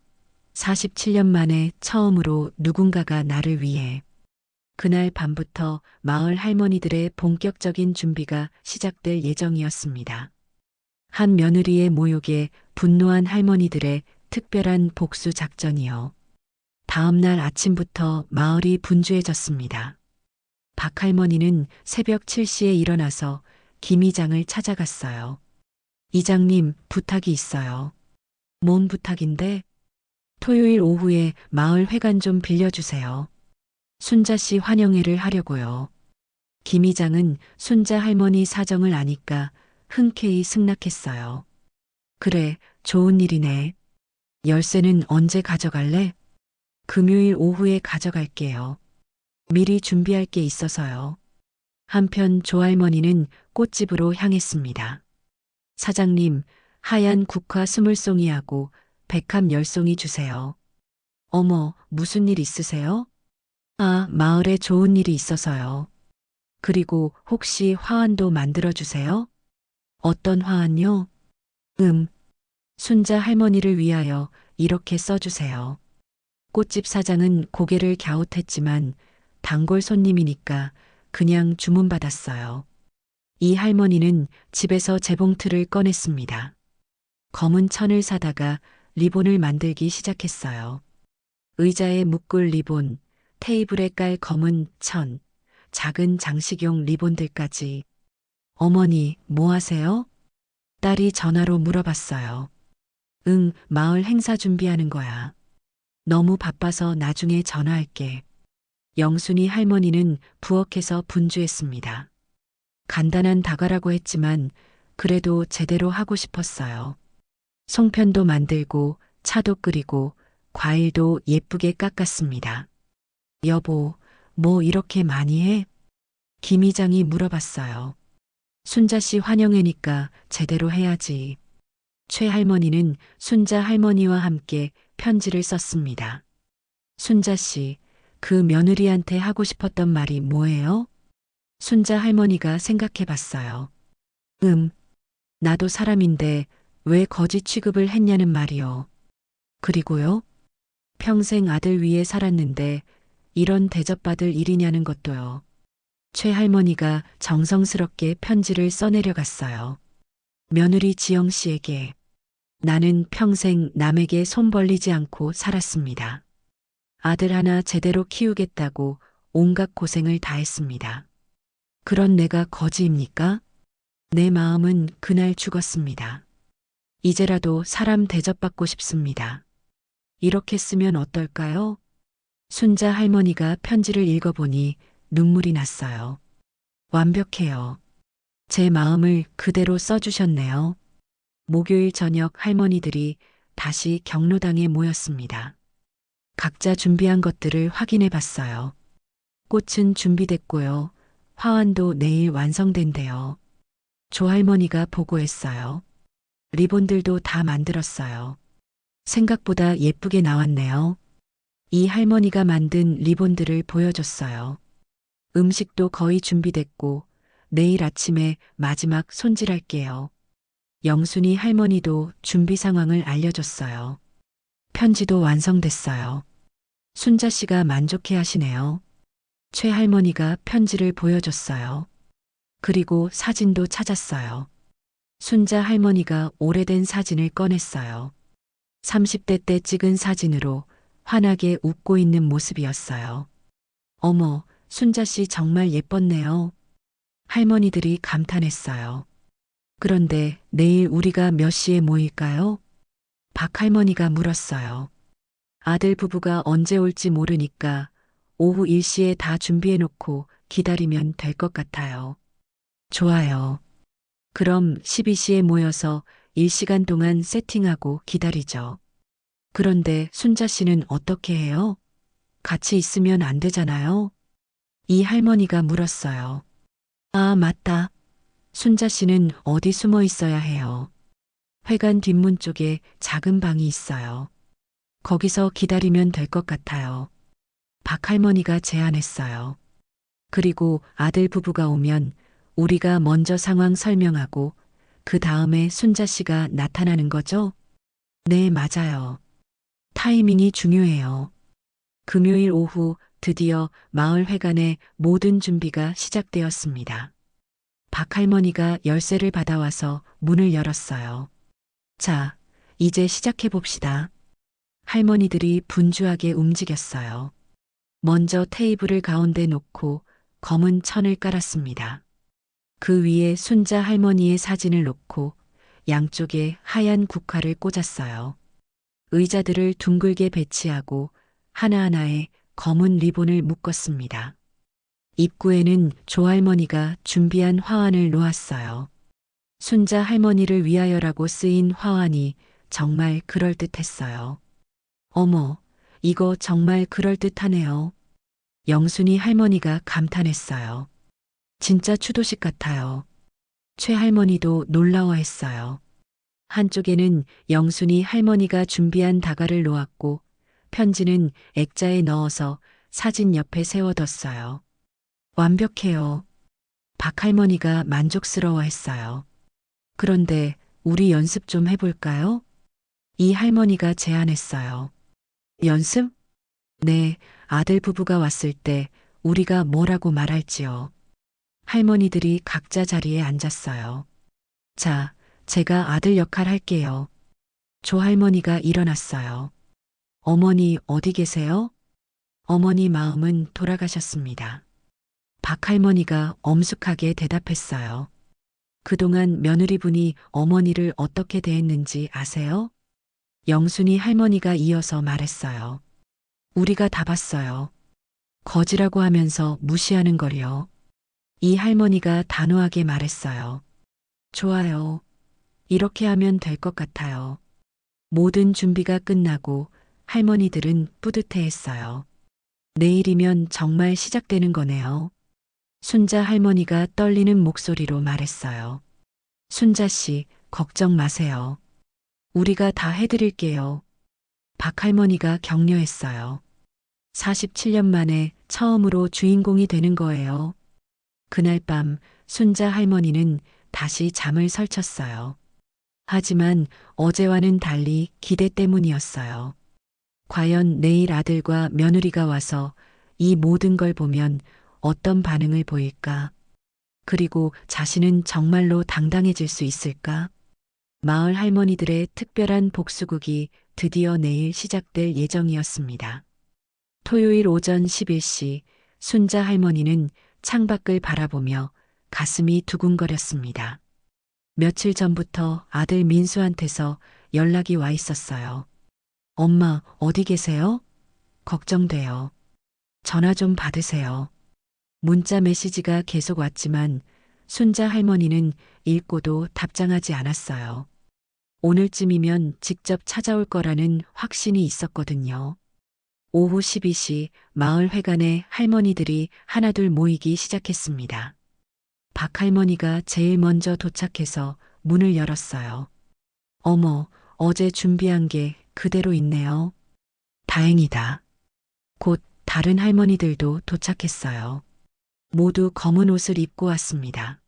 47년 만에 처음으로 누군가가 나를 위해. 그날 밤부터 마을 할머니들의 본격적인 준비가 시작될 예정이었습니다. 한 며느리의 모욕에 분노한 할머니들의 특별한 복수 작전이요. 다음 날 아침부터 마을이 분주해졌습니다. 박 할머니는 새벽 7시에 일어나서 김 이장을 찾아갔어요. 이장님, 부탁이 있어요. 뭔 부탁인데? 토요일 오후에 마을 회관 좀 빌려주세요. 순자 씨 환영회를 하려고요. 김 이장은 순자 할머니 사정을 아니까 흔쾌히 승낙했어요. 그래, 좋은 일이네. 열쇠는 언제 가져갈래? 금요일 오후에 가져갈게요. 미리 준비할 게 있어서요. 한편 조할머니는 꽃집으로 향했습니다. 사장님, 하얀 국화 20송이하고 백합 10송이 주세요. 어머, 무슨 일 있으세요? 아, 마을에 좋은 일이 있어서요. 그리고 혹시 화환도 만들어주세요? 어떤 화환요? 순자 할머니를 위하여 이렇게 써주세요. 꽃집 사장은 고개를 갸웃했지만 단골 손님이니까 그냥 주문받았어요. 이 할머니는 집에서 재봉틀을 꺼냈습니다. 검은 천을 사다가 리본을 만들기 시작했어요. 의자에 묶을 리본, 테이블에 깔 검은 천, 작은 장식용 리본들까지. 어머니, 뭐 하세요? 딸이 전화로 물어봤어요. 응, 마을 행사 준비하는 거야. 너무 바빠서 나중에 전화할게. 영순이 할머니는 부엌에서 분주했습니다. 간단한 다과라고 했지만 그래도 제대로 하고 싶었어요. 송편도 만들고 차도 끓이고 과일도 예쁘게 깎았습니다. 여보, 뭐 이렇게 많이 해? 김 이장이 물어봤어요. 순자 씨 환영회니까 제대로 해야지. 최 할머니는 순자 할머니와 함께 편지를 썼습니다. 순자 씨, 그 며느리한테 하고 싶었던 말이 뭐예요? 순자 할머니가 생각해 봤어요. 나도 사람인데 왜 거지 취급을 했냐는 말이요. 그리고요? 평생 아들 위해 살았는데 이런 대접받을 일이냐는 것도요. 최 할머니가 정성스럽게 편지를 써내려갔어요. 며느리 지영 씨에게. 나는 평생 남에게 손 벌리지 않고 살았습니다. 아들 하나 제대로 키우겠다고 온갖 고생을 다했습니다. 그런 내가 거지입니까? 내 마음은 그날 죽었습니다. 이제라도 사람 대접받고 싶습니다. 이렇게 쓰면 어떨까요? 순자 할머니가 편지를 읽어보니 눈물이 났어요. 완벽해요. 제 마음을 그대로 써주셨네요. 목요일 저녁 할머니들이 다시 경로당에 모였습니다. 각자 준비한 것들을 확인해 봤어요. 꽃은 준비됐고요. 화환도 내일 완성된대요. 조할머니가 보고했어요. 리본들도 다 만들었어요. 생각보다 예쁘게 나왔네요. 이 할머니가 만든 리본들을 보여줬어요. 음식도 거의 준비됐고 내일 아침에 마지막 손질할게요. 영순이 할머니도 준비 상황을 알려줬어요. 편지도 완성됐어요. 순자 씨가 만족해 하시네요. 최 할머니가 편지를 보여줬어요. 그리고 사진도 찾았어요. 순자 할머니가 오래된 사진을 꺼냈어요. 30대 때 찍은 사진으로 환하게 웃고 있는 모습이었어요. 어머, 순자 씨 정말 예뻤네요. 할머니들이 감탄했어요. 그런데 내일 우리가 몇 시에 모일까요? 박 할머니가 물었어요. 아들 부부가 언제 올지 모르니까 오후 1시에 다 준비해 놓고 기다리면 될 것 같아요. 좋아요. 그럼 12시에 모여서 1시간 동안 세팅하고 기다리죠. 그런데 순자 씨는 어떻게 해요? 같이 있으면 안 되잖아요. 이 할머니가 물었어요. 아, 맞다. 순자 씨는 어디 숨어 있어야 해요. 회관 뒷문 쪽에 작은 방이 있어요. 거기서 기다리면 될 것 같아요. 박 할머니가 제안했어요. 그리고 아들 부부가 오면 우리가 먼저 상황 설명하고 그 다음에 순자 씨가 나타나는 거죠? 네, 맞아요. 타이밍이 중요해요. 금요일 오후 드디어 마을 회관의 모든 준비가 시작되었습니다. 박 할머니가 열쇠를 받아와서 문을 열었어요. 자, 이제 시작해 봅시다. 할머니들이 분주하게 움직였어요. 먼저 테이블을 가운데 놓고 검은 천을 깔았습니다. 그 위에 순자 할머니의 사진을 놓고 양쪽에 하얀 국화를 꽂았어요. 의자들을 둥글게 배치하고 하나하나에 검은 리본을 묶었습니다. 입구에는 조할머니가 준비한 화환을 놓았어요. 순자 할머니를 위하여라고 쓰인 화환이 정말 그럴듯했어요. 어머, 이거 정말 그럴듯하네요. 영순이 할머니가 감탄했어요. 진짜 추도식 같아요. 최 할머니도 놀라워했어요. 한쪽에는 영순이 할머니가 준비한 다가를 놓았고 편지는 액자에 넣어서 사진 옆에 세워뒀어요. 완벽해요. 박 할머니가 만족스러워했어요. 그런데 우리 연습 좀 해볼까요? 이 할머니가 제안했어요. 연습? 네, 아들 부부가 왔을 때 우리가 뭐라고 말할지요. 할머니들이 각자 자리에 앉았어요. 자, 제가 아들 역할 할게요. 조 할머니가 일어났어요. 어머니 어디 계세요? 어머니 마음은 돌아가셨습니다. 박 할머니가 엄숙하게 대답했어요. 그동안 며느리분이 어머니를 어떻게 대했는지 아세요? 영순이 할머니가 이어서 말했어요. 우리가 다 봤어요. 거지라고 하면서 무시하는 걸요. 이 할머니가 단호하게 말했어요. 좋아요. 이렇게 하면 될 것 같아요. 모든 준비가 끝나고 할머니들은 뿌듯해했어요. 내일이면 정말 시작되는 거네요. 순자 할머니가 떨리는 목소리로 말했어요. 순자 씨, 걱정 마세요. 우리가 다 해드릴게요. 박 할머니가 격려했어요. 47년 만에 처음으로 주인공이 되는 거예요. 그날 밤 순자 할머니는 다시 잠을 설쳤어요. 하지만 어제와는 달리 기대 때문이었어요. 과연 내일 아들과 며느리가 와서 이 모든 걸 보면 어떤 반응을 보일까? 그리고 자신은 정말로 당당해질 수 있을까? 마을 할머니들의 특별한 복수극이 드디어 내일 시작될 예정이었습니다. 토요일 오전 11시 순자 할머니는 창밖을 바라보며 가슴이 두근거렸습니다. 며칠 전부터 아들 민수한테서 연락이 와 있었어요. 엄마, 어디 계세요? 걱정돼요. 전화 좀 받으세요. 문자 메시지가 계속 왔지만 순자 할머니는 읽고도 답장하지 않았어요. 오늘쯤이면 직접 찾아올 거라는 확신이 있었거든요. 오후 12시 마을 회관에 할머니들이 하나둘 모이기 시작했습니다. 박 할머니가 제일 먼저 도착해서 문을 열었어요. 어머, 어제 준비한 게 그대로 있네요. 다행이다. 곧 다른 할머니들도 도착했어요. 모두 검은 옷을 입고 왔습니다.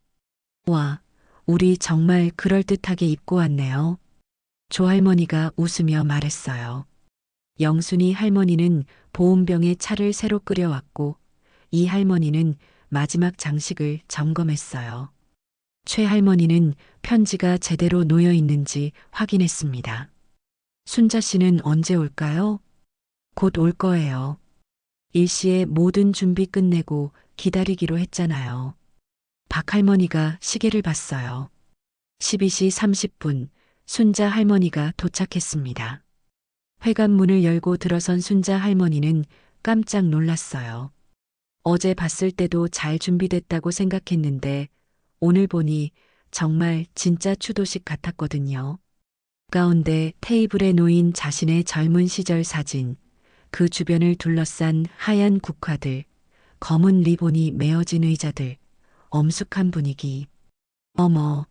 와, 우리 정말 그럴듯하게 입고 왔네요. 조할머니가 웃으며 말했어요. 영순이 할머니는 보온병에 차를 새로 끓여왔고 이 할머니는 마지막 장식을 점검했어요. 최 할머니는 편지가 제대로 놓여 있는지 확인했습니다. 순자 씨는 언제 올까요? 곧 올 거예요. 일시에 모든 준비 끝내고 기다리기로 했잖아요. 박 할머니가 시계를 봤어요. 12시 30분 순자 할머니가 도착했습니다. 회관문을 열고 들어선 순자 할머니는 깜짝 놀랐어요. 어제 봤을 때도 잘 준비됐다고 생각했는데 오늘 보니 정말 진짜 추도식 같았거든요. 가운데 테이블에 놓인 자신의 젊은 시절 사진, 그 주변을 둘러싼 하얀 국화들, 검은 리본이 메어진 의자들, 엄숙한 분위기. 어머,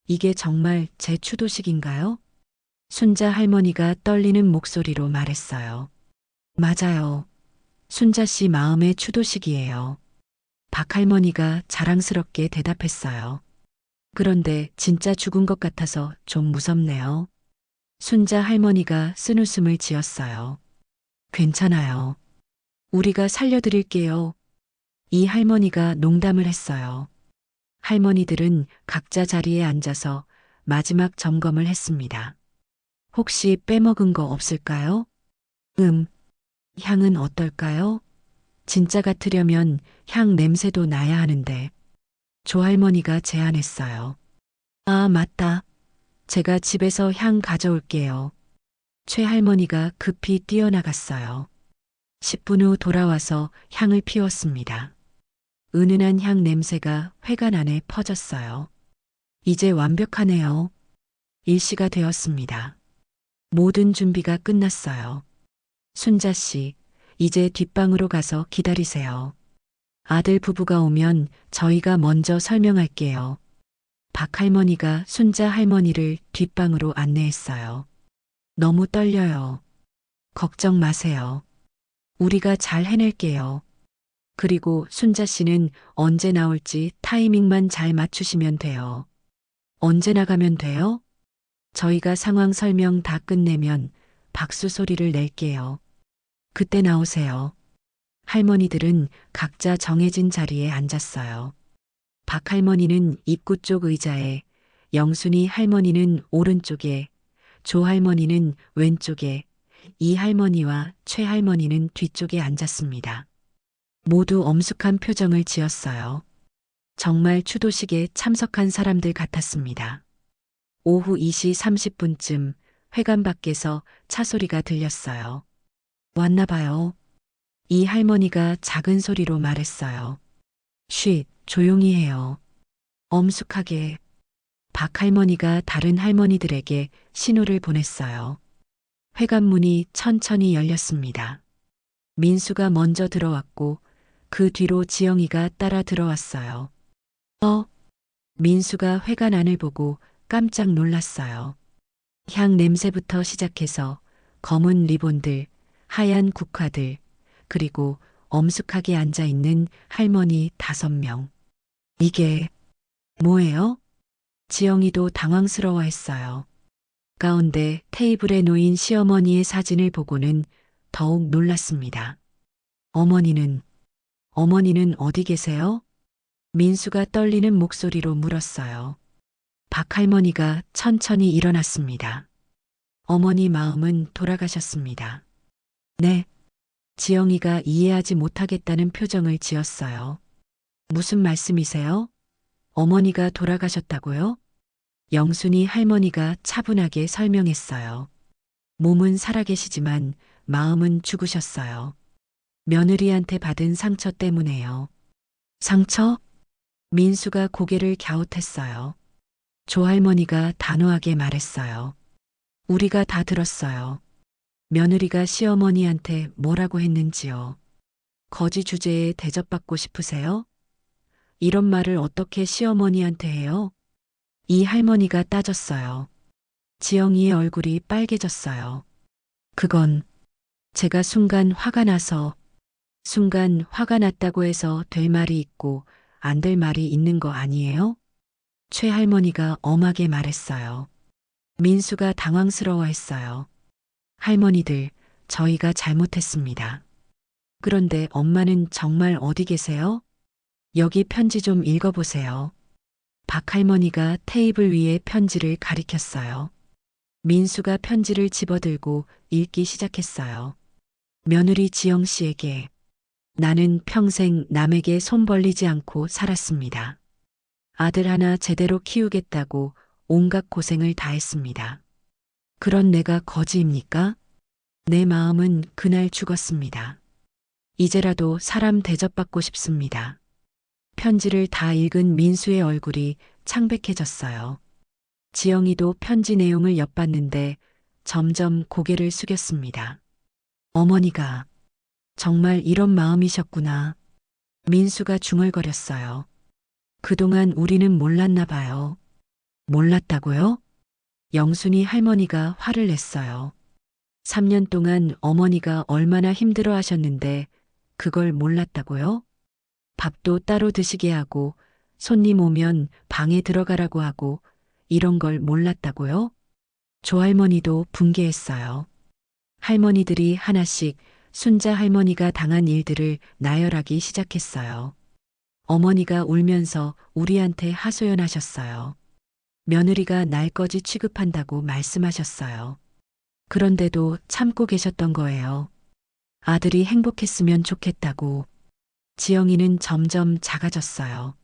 이게 정말 제 추도식인가요? 순자 할머니가 떨리는 목소리로 말했어요. 맞아요. 순자 씨 마음의 추도식이에요. 박 할머니가 자랑스럽게 대답했어요. 그런데 진짜 죽은 것 같아서 좀 무섭네요. 순자 할머니가 쓴웃음을 지었어요. 괜찮아요. 우리가 살려드릴게요. 이 할머니가 농담을 했어요. 할머니들은 각자 자리에 앉아서 마지막 점검을 했습니다. 혹시 빼먹은 거 없을까요? 향은 어떨까요? 진짜 같으려면 향 냄새도 나야 하는데. 조할머니가 제안했어요. 아, 맞다. 제가 집에서 향 가져올게요. 최할머니가 급히 뛰어나갔어요. 10분 후 돌아와서 향을 피웠습니다. 은은한 향 냄새가 회관 안에 퍼졌어요. 이제 완벽하네요. 일시가 되었습니다. 모든 준비가 끝났어요. 순자 씨, 이제 뒷방으로 가서 기다리세요. 아들 부부가 오면 저희가 먼저 설명할게요. 박 할머니가 순자 할머니를 뒷방으로 안내했어요. 너무 떨려요. 걱정 마세요. 우리가 잘 해낼게요. 그리고 순자 씨는 언제 나올지 타이밍만 잘 맞추시면 돼요. 언제 나가면 돼요? 저희가 상황 설명 다 끝내면 박수 소리를 낼게요. 그때 나오세요. 할머니들은 각자 정해진 자리에 앉았어요. 박 할머니는 입구 쪽 의자에, 영순이 할머니는 오른쪽에, 조 할머니는 왼쪽에, 이 할머니와 최 할머니는 뒤쪽에 앉았습니다. 모두 엄숙한 표정을 지었어요. 정말 추도식에 참석한 사람들 같았습니다. 오후 2시 30분쯤 회관 밖에서 차 소리가 들렸어요. 왔나 봐요. 이 할머니가 작은 소리로 말했어요. 쉿, 조용히 해요. 엄숙하게. 박 할머니가 다른 할머니들에게 신호를 보냈어요. 회관문이 천천히 열렸습니다. 민수가 먼저 들어왔고 그 뒤로 지영이가 따라 들어왔어요. 민수가 회관 안을 보고 깜짝 놀랐어요. 향 냄새부터 시작해서 검은 리본들, 하얀 국화들, 그리고 엄숙하게 앉아있는 할머니 5명. 이게 뭐예요? 지영이도 당황스러워했어요. 가운데 테이블에 놓인 시어머니의 사진을 보고는 더욱 놀랐습니다. 어머니는 어디 계세요? 민수가 떨리는 목소리로 물었어요. 박 할머니가 천천히 일어났습니다. 어머니 마음은 돌아가셨습니다. 네. 지영이가 이해하지 못하겠다는 표정을 지었어요. 무슨 말씀이세요? 어머니가 돌아가셨다고요? 영순이 할머니가 차분하게 설명했어요. 몸은 살아계시지만 마음은 죽으셨어요. 며느리한테 받은 상처 때문에요. 상처? 민수가 고개를 갸웃했어요. 조할머니가 단호하게 말했어요. 우리가 다 들었어요. 며느리가 시어머니한테 뭐라고 했는지요. 거지 주제에 대접받고 싶으세요? 이런 말을 어떻게 시어머니한테 해요? 이 할머니가 따졌어요. 지영이의 얼굴이 빨개졌어요. 그건 제가 순간 화가 났다고 해서 될 말이 있고 안 될 말이 있는 거 아니에요? 최 할머니가 엄하게 말했어요. 민수가 당황스러워했어요. 할머니들, 저희가 잘못했습니다. 그런데 엄마는 정말 어디 계세요? 여기 편지 좀 읽어보세요. 박 할머니가 테이블 위에 편지를 가리켰어요. 민수가 편지를 집어들고 읽기 시작했어요. 며느리 지영 씨에게 나는 평생 남에게 손 벌리지 않고 살았습니다. 아들 하나 제대로 키우겠다고 온갖 고생을 다했습니다. 그런 내가 거지입니까? 내 마음은 그날 죽었습니다. 이제라도 사람 대접받고 싶습니다. 편지를 다 읽은 민수의 얼굴이 창백해졌어요. 지영이도 편지 내용을 엿봤는데 점점 고개를 숙였습니다. 어머니가 정말 이런 마음이셨구나. 민수가 중얼거렸어요. 그동안 우리는 몰랐나 봐요. 몰랐다고요? 영순이 할머니가 화를 냈어요. 3년 동안 어머니가 얼마나 힘들어 하셨는데 그걸 몰랐다고요? 밥도 따로 드시게 하고 손님 오면 방에 들어가라고 하고 이런 걸 몰랐다고요? 조할머니도 분개했어요. 할머니들이 하나씩 순자 할머니가 당한 일들을 나열하기 시작했어요. 어머니가 울면서 우리한테 하소연하셨어요. 며느리가 날거지 취급한다고 말씀하셨어요. 그런데도 참고 계셨던 거예요. 아들이 행복했으면 좋겠다고. 지영이는 점점 작아졌어요.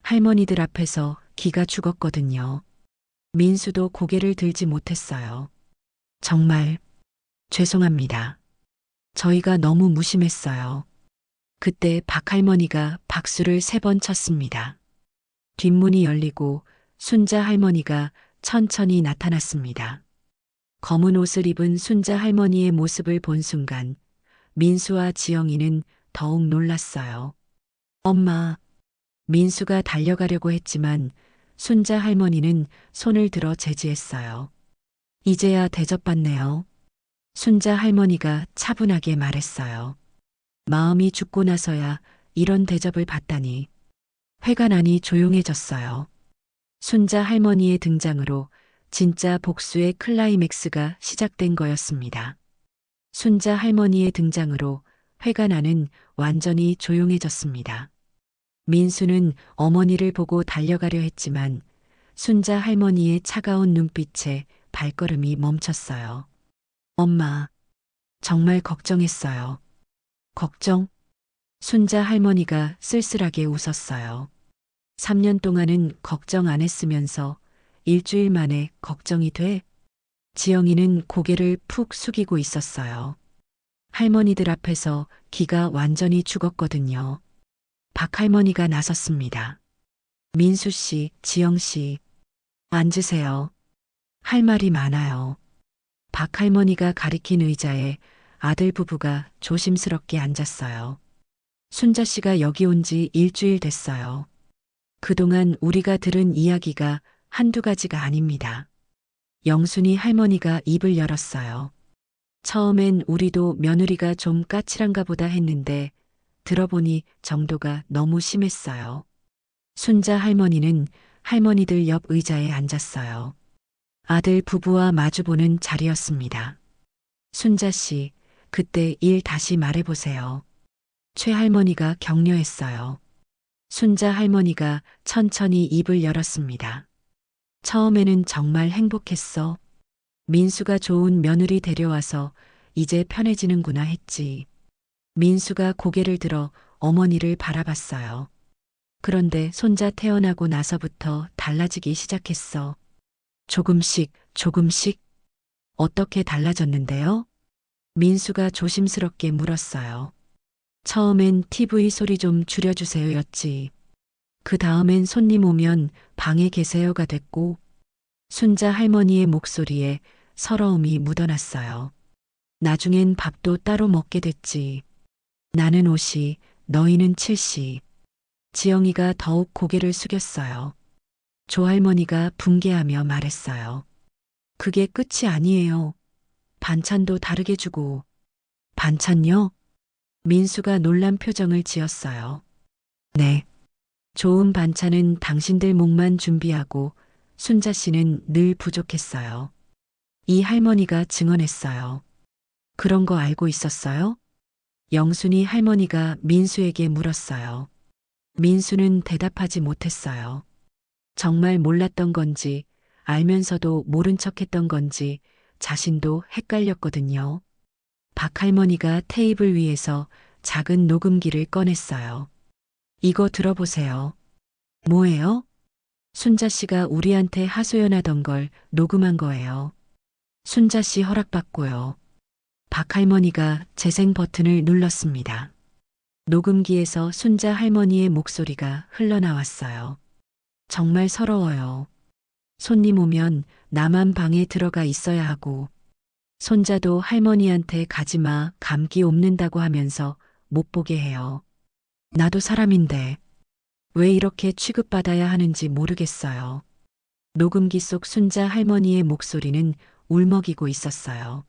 할머니들 앞에서 기가 죽었거든요. 민수도 고개를 들지 못했어요. 정말 죄송합니다. 저희가 너무 무심했어요. 그때 박 할머니가 박수를 3번 쳤습니다. 뒷문이 열리고 순자 할머니가 천천히 나타났습니다. 검은 옷을 입은 순자 할머니의 모습을 본 순간 민수와 지영이는 더욱 놀랐어요. 엄마, 민수가 달려가려고 했지만 순자 할머니는 손을 들어 제지했어요. 이제야 대접받네요. 순자 할머니가 차분하게 말했어요. 마음이 죽고 나서야 이런 대접을 받다니. 회관안이 조용해졌어요. 순자 할머니의 등장으로 진짜 복수의 클라이맥스가 시작된 거였습니다. 순자 할머니의 등장으로 회관안은 완전히 조용해졌습니다. 민수는 어머니를 보고 달려가려 했지만 순자 할머니의 차가운 눈빛에 발걸음이 멈췄어요. 엄마, 정말 걱정했어요. 걱정? 순자 할머니가 쓸쓸하게 웃었어요. 3년 동안은 걱정 안 했으면서 일주일 만에 걱정이 돼? 지영이는 고개를 푹 숙이고 있었어요. 할머니들 앞에서 기가 완전히 죽었거든요. 박 할머니가 나섰습니다. 민수 씨, 지영 씨, 앉으세요. 할 말이 많아요. 박 할머니가 가리킨 의자에 아들 부부가 조심스럽게 앉았어요. 순자 씨가 여기 온 지 일주일 됐어요. 그동안 우리가 들은 이야기가 한두 가지가 아닙니다. 영순이 할머니가 입을 열었어요. 처음엔 우리도 며느리가 좀 까칠한가 보다 했는데 들어보니 정도가 너무 심했어요. 순자 할머니는 할머니들 옆 의자에 앉았어요. 아들 부부와 마주보는 자리였습니다. 순자 씨, 그때 일 다시 말해보세요. 최 할머니가 격려했어요. 순자 할머니가 천천히 입을 열었습니다. 처음에는 정말 행복했어. 민수가 좋은 며느리 데려와서 이제 편해지는구나 했지. 민수가 고개를 들어 어머니를 바라봤어요. 그런데 손자 태어나고 나서부터 달라지기 시작했어. 조금씩, 조금씩. 어떻게 달라졌는데요? 민수가 조심스럽게 물었어요. 처음엔 TV 소리 좀 줄여주세요였지. 그 다음엔 손님 오면 방에 계세요가 됐고, 순자 할머니의 목소리에 서러움이 묻어났어요. 나중엔 밥도 따로 먹게 됐지. 나는 5시, 너희는 7시. 지영이가 더욱 고개를 숙였어요. 조할머니가 분개하며 말했어요. 그게 끝이 아니에요. 반찬도 다르게 주고. 반찬요? 민수가 놀란 표정을 지었어요. 네. 좋은 반찬은 당신들 목만 준비하고 순자 씨는 늘 부족했어요. 이 할머니가 증언했어요. 그런 거 알고 있었어요? 영순이 할머니가 민수에게 물었어요. 민수는 대답하지 못했어요. 정말 몰랐던 건지 알면서도 모른 척 했던 건지 자신도 헷갈렸거든요. 박 할머니가 테이블 위에서 작은 녹음기를 꺼냈어요. 이거 들어보세요. 뭐예요? 순자 씨가 우리한테 하소연하던 걸 녹음한 거예요. 순자 씨 허락받고요. 박 할머니가 재생 버튼을 눌렀습니다. 녹음기에서 순자 할머니의 목소리가 흘러나왔어요. 정말 서러워요. 손님 오면 나만 방에 들어가 있어야 하고, 손자도 할머니한테 가지마 감기 옮는다고 하면서 못 보게 해요. 나도 사람인데 왜 이렇게 취급받아야 하는지 모르겠어요. 녹음기 속 순자 할머니의 목소리는 울먹이고 있었어요.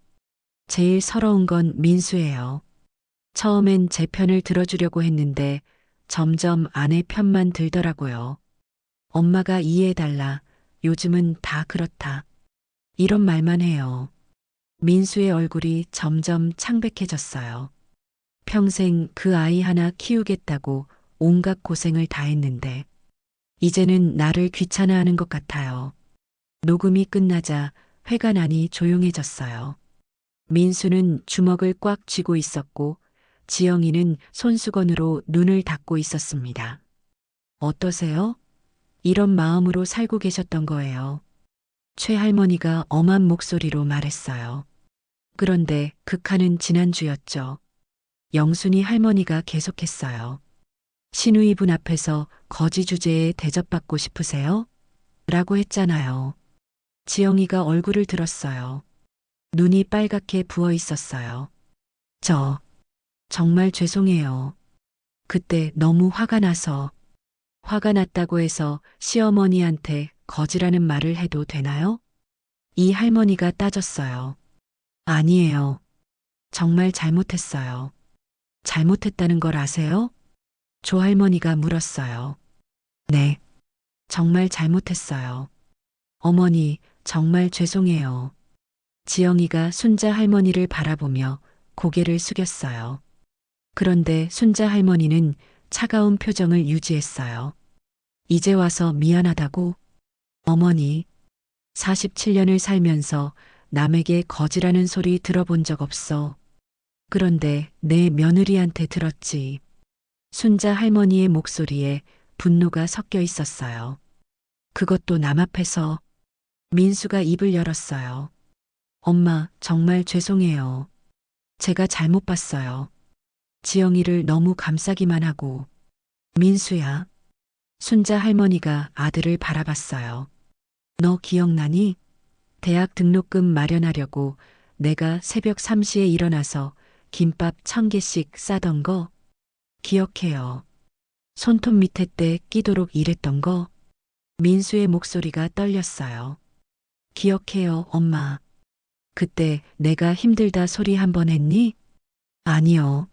제일 서러운 건 민수예요. 처음엔 제 편을 들어주려고 했는데 점점 아내 편만 들더라고요. 엄마가 이해해달라. 요즘은 다 그렇다. 이런 말만 해요. 민수의 얼굴이 점점 창백해졌어요. 평생 그 아이 하나 키우겠다고 온갖 고생을 다 했는데 이제는 나를 귀찮아하는 것 같아요. 녹음이 끝나자 회가 나니 조용해졌어요. 민수는 주먹을 꽉 쥐고 있었고 지영이는 손수건으로 눈을 닫고 있었습니다. 어떠세요? 이런 마음으로 살고 계셨던 거예요. 최 할머니가 엄한 목소리로 말했어요. 그런데 극한은 지난주였죠. 영순이 할머니가 계속했어요. 신우이분 앞에서 거지 주제에 대접받고 싶으세요? 라고 했잖아요. 지영이가 얼굴을 들었어요. 눈이 빨갛게 부어 있었어요. 정말 죄송해요. 그때 너무 화가 나서. 화가 났다고 해서 시어머니한테 거지라는 말을 해도 되나요? 이 할머니가 따졌어요. 아니에요. 정말 잘못했어요. 잘못했다는 걸 아세요? 조 할머니가 물었어요. 네. 정말 잘못했어요. 어머니, 정말 죄송해요. 지영이가 순자 할머니를 바라보며 고개를 숙였어요. 그런데 순자 할머니는 차가운 표정을 유지했어요. 이제 와서 미안하다고? 어머니, 47년을 살면서 남에게 거지라는 소리 들어본 적 없어. 그런데 내 며느리한테 들었지. 순자 할머니의 목소리에 분노가 섞여 있었어요. 그것도 남 앞에서. 민수가 입을 열었어요. 엄마, 정말 죄송해요. 제가 잘못 봤어요. 지영이를 너무 감싸기만 하고. 민수야. 순자 할머니가 아들을 바라봤어요. 너 기억나니? 대학 등록금 마련하려고 내가 새벽 3시에 일어나서 김밥 1000개씩 싸던 거? 기억해요. 손톱 밑에 때 끼도록 일했던 거? 민수의 목소리가 떨렸어요. 기억해요, 엄마. 그때 내가 힘들다 소리 한 번 했니? 아니요.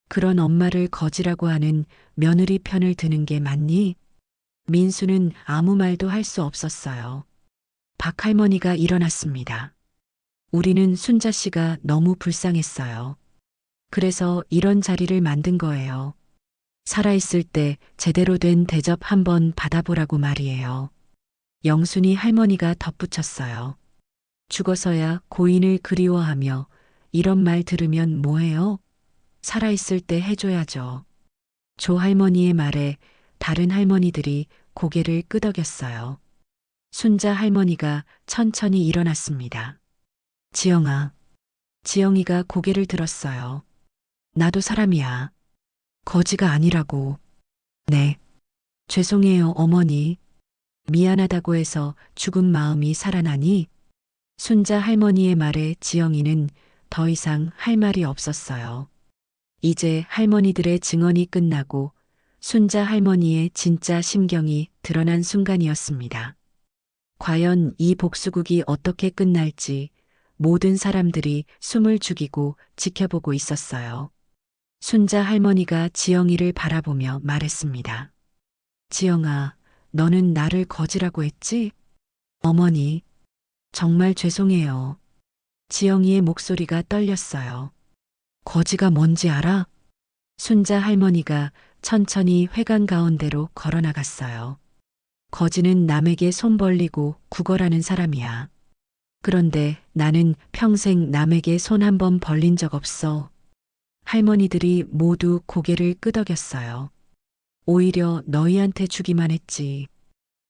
그런 엄마를 거지라고 하는 며느리 편을 드는 게 맞니? 민수는 아무 말도 할 수 없었어요. 박 할머니가 일어났습니다. 우리는 순자 씨가 너무 불쌍했어요. 그래서 이런 자리를 만든 거예요. 살아있을 때 제대로 된 대접 한번 받아보라고 말이에요. 영순이 할머니가 덧붙였어요. 죽어서야 고인을 그리워하며 이런 말 들으면 뭐해요? 살아있을 때 해줘야죠. 조 할머니의 말에 다른 할머니들이 고개를 끄덕였어요. 순자 할머니가 천천히 일어났습니다. 지영아. 지영이가 고개를 들었어요. 나도 사람이야. 거지가 아니라고. 네. 죄송해요, 어머니. 미안하다고 해서 죽은 마음이 살아나니? 순자 할머니의 말에 지영이는 더 이상 할 말이 없었어요. 이제 할머니들의 증언이 끝나고 순자 할머니의 진짜 심경이 드러난 순간이었습니다. 과연 이 복수극이 어떻게 끝날지 모든 사람들이 숨을 죽이고 지켜보고 있었어요. 순자 할머니가 지영이를 바라보며 말했습니다. 지영아, 너는 나를 거지라고 했지? 어머니, 정말 죄송해요. 지영이의 목소리가 떨렸어요. 거지가 뭔지 알아? 순자 할머니가 천천히 회관 가운데로 걸어 나갔어요. 거지는 남에게 손 벌리고 구걸하는 사람이야. 그런데 나는 평생 남에게 손 한 번 벌린 적 없어. 할머니들이 모두 고개를 끄덕였어요. 오히려 너희한테 주기만 했지.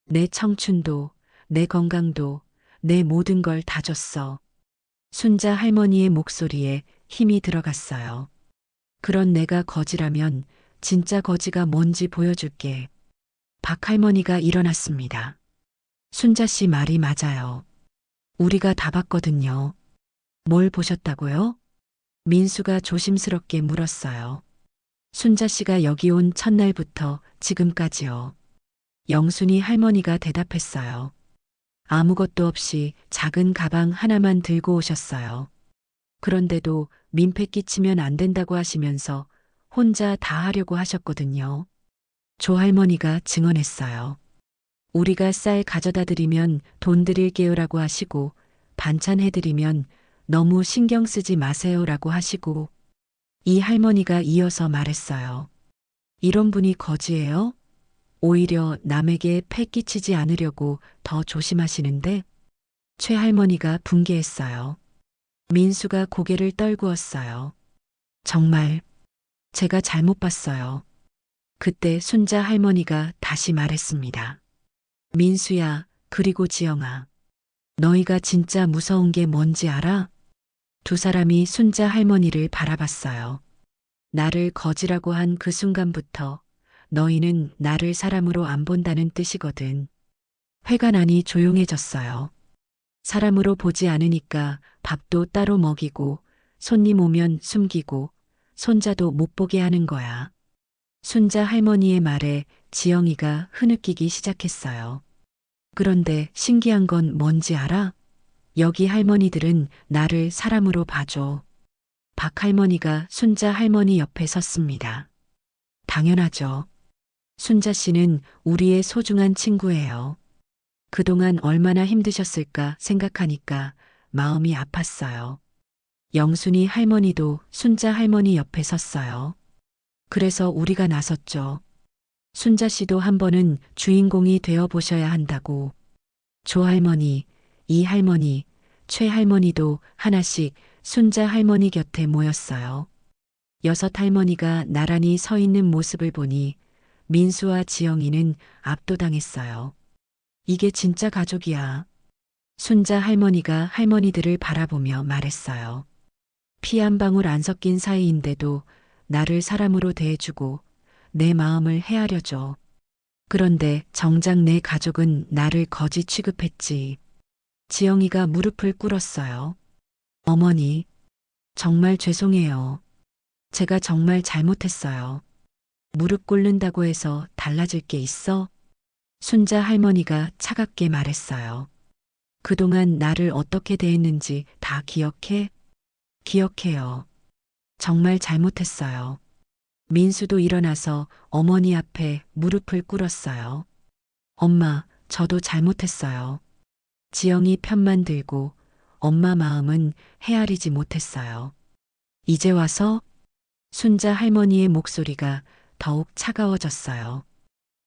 내 청춘도, 내 건강도, 내 모든 걸 다 줬어. 순자 할머니의 목소리에 힘이 들어갔어요. 그런 내가 거지라면 진짜 거지가 뭔지 보여줄게. 박 할머니가 일어났습니다. 순자 씨 말이 맞아요. 우리가 다 봤거든요. 뭘 보셨다고요? 민수가 조심스럽게 물었어요. 순자 씨가 여기 온 첫날부터 지금까지요. 영순이 할머니가 대답했어요. 아무것도 없이 작은 가방 하나만 들고 오셨어요. 그런데도 민폐 끼치면 안 된다고 하시면서 혼자 다 하려고 하셨거든요. 조 할머니가 증언했어요. 우리가 쌀 가져다 드리면 돈 드릴게요라고 하시고 반찬 해드리면 너무 신경 쓰지 마세요라고 하시고 이 할머니가 이어서 말했어요. 이런 분이 거지예요? 오히려 남에게 패 끼치지 않으려고 더 조심하시는데? 최 할머니가 분개했어요. 민수가 고개를 떨구었어요. 정말 제가 잘못 봤어요. 그때 순자 할머니가 다시 말했습니다. 민수야, 그리고 지영아. 너희가 진짜 무서운 게 뭔지 알아? 두 사람이 순자 할머니를 바라봤어요. 나를 거지라고 한 그 순간부터 너희는 나를 사람으로 안 본다는 뜻이거든. 회관 안이 조용해졌어요. 사람으로 보지 않으니까 밥도 따로 먹이고 손님 오면 숨기고 손자도 못 보게 하는 거야. 순자 할머니의 말에 지영이가 흐느끼기 시작했어요. 그런데 신기한 건 뭔지 알아? 여기 할머니들은 나를 사람으로 봐줘. 박 할머니가 순자 할머니 옆에 섰습니다. 당연하죠. 순자 씨는 우리의 소중한 친구예요. 그동안 얼마나 힘드셨을까 생각하니까 마음이 아팠어요. 영순이 할머니도 순자 할머니 옆에 섰어요. 그래서 우리가 나섰죠. 순자 씨도 한 번은 주인공이 되어 보셔야 한다고. 조 할머니, 이 할머니, 최 할머니도 하나씩 순자 할머니 곁에 모였어요. 6 할머니가 나란히 서 있는 모습을 보니 민수와 지영이는 압도당했어요. 이게 진짜 가족이야. 순자 할머니가 할머니들을 바라보며 말했어요. 피 한 방울 안 섞인 사이인데도 나를 사람으로 대해주고 내 마음을 헤아려줘. 그런데 정작 내 가족은 나를 거지 취급했지. 지영이가 무릎을 꿇었어요. 어머니, 정말 죄송해요. 제가 정말 잘못했어요. 무릎 꿇는다고 해서 달라질 게 있어? 순자 할머니가 차갑게 말했어요. 그동안 나를 어떻게 대했는지 다 기억해? 기억해요. 정말 잘못했어요. 민수도 일어나서 어머니 앞에 무릎을 꿇었어요. 엄마, 저도 잘못했어요. 지영이 편만 들고 엄마 마음은 헤아리지 못했어요. 이제 와서? 순자 할머니의 목소리가 더욱 차가워졌어요.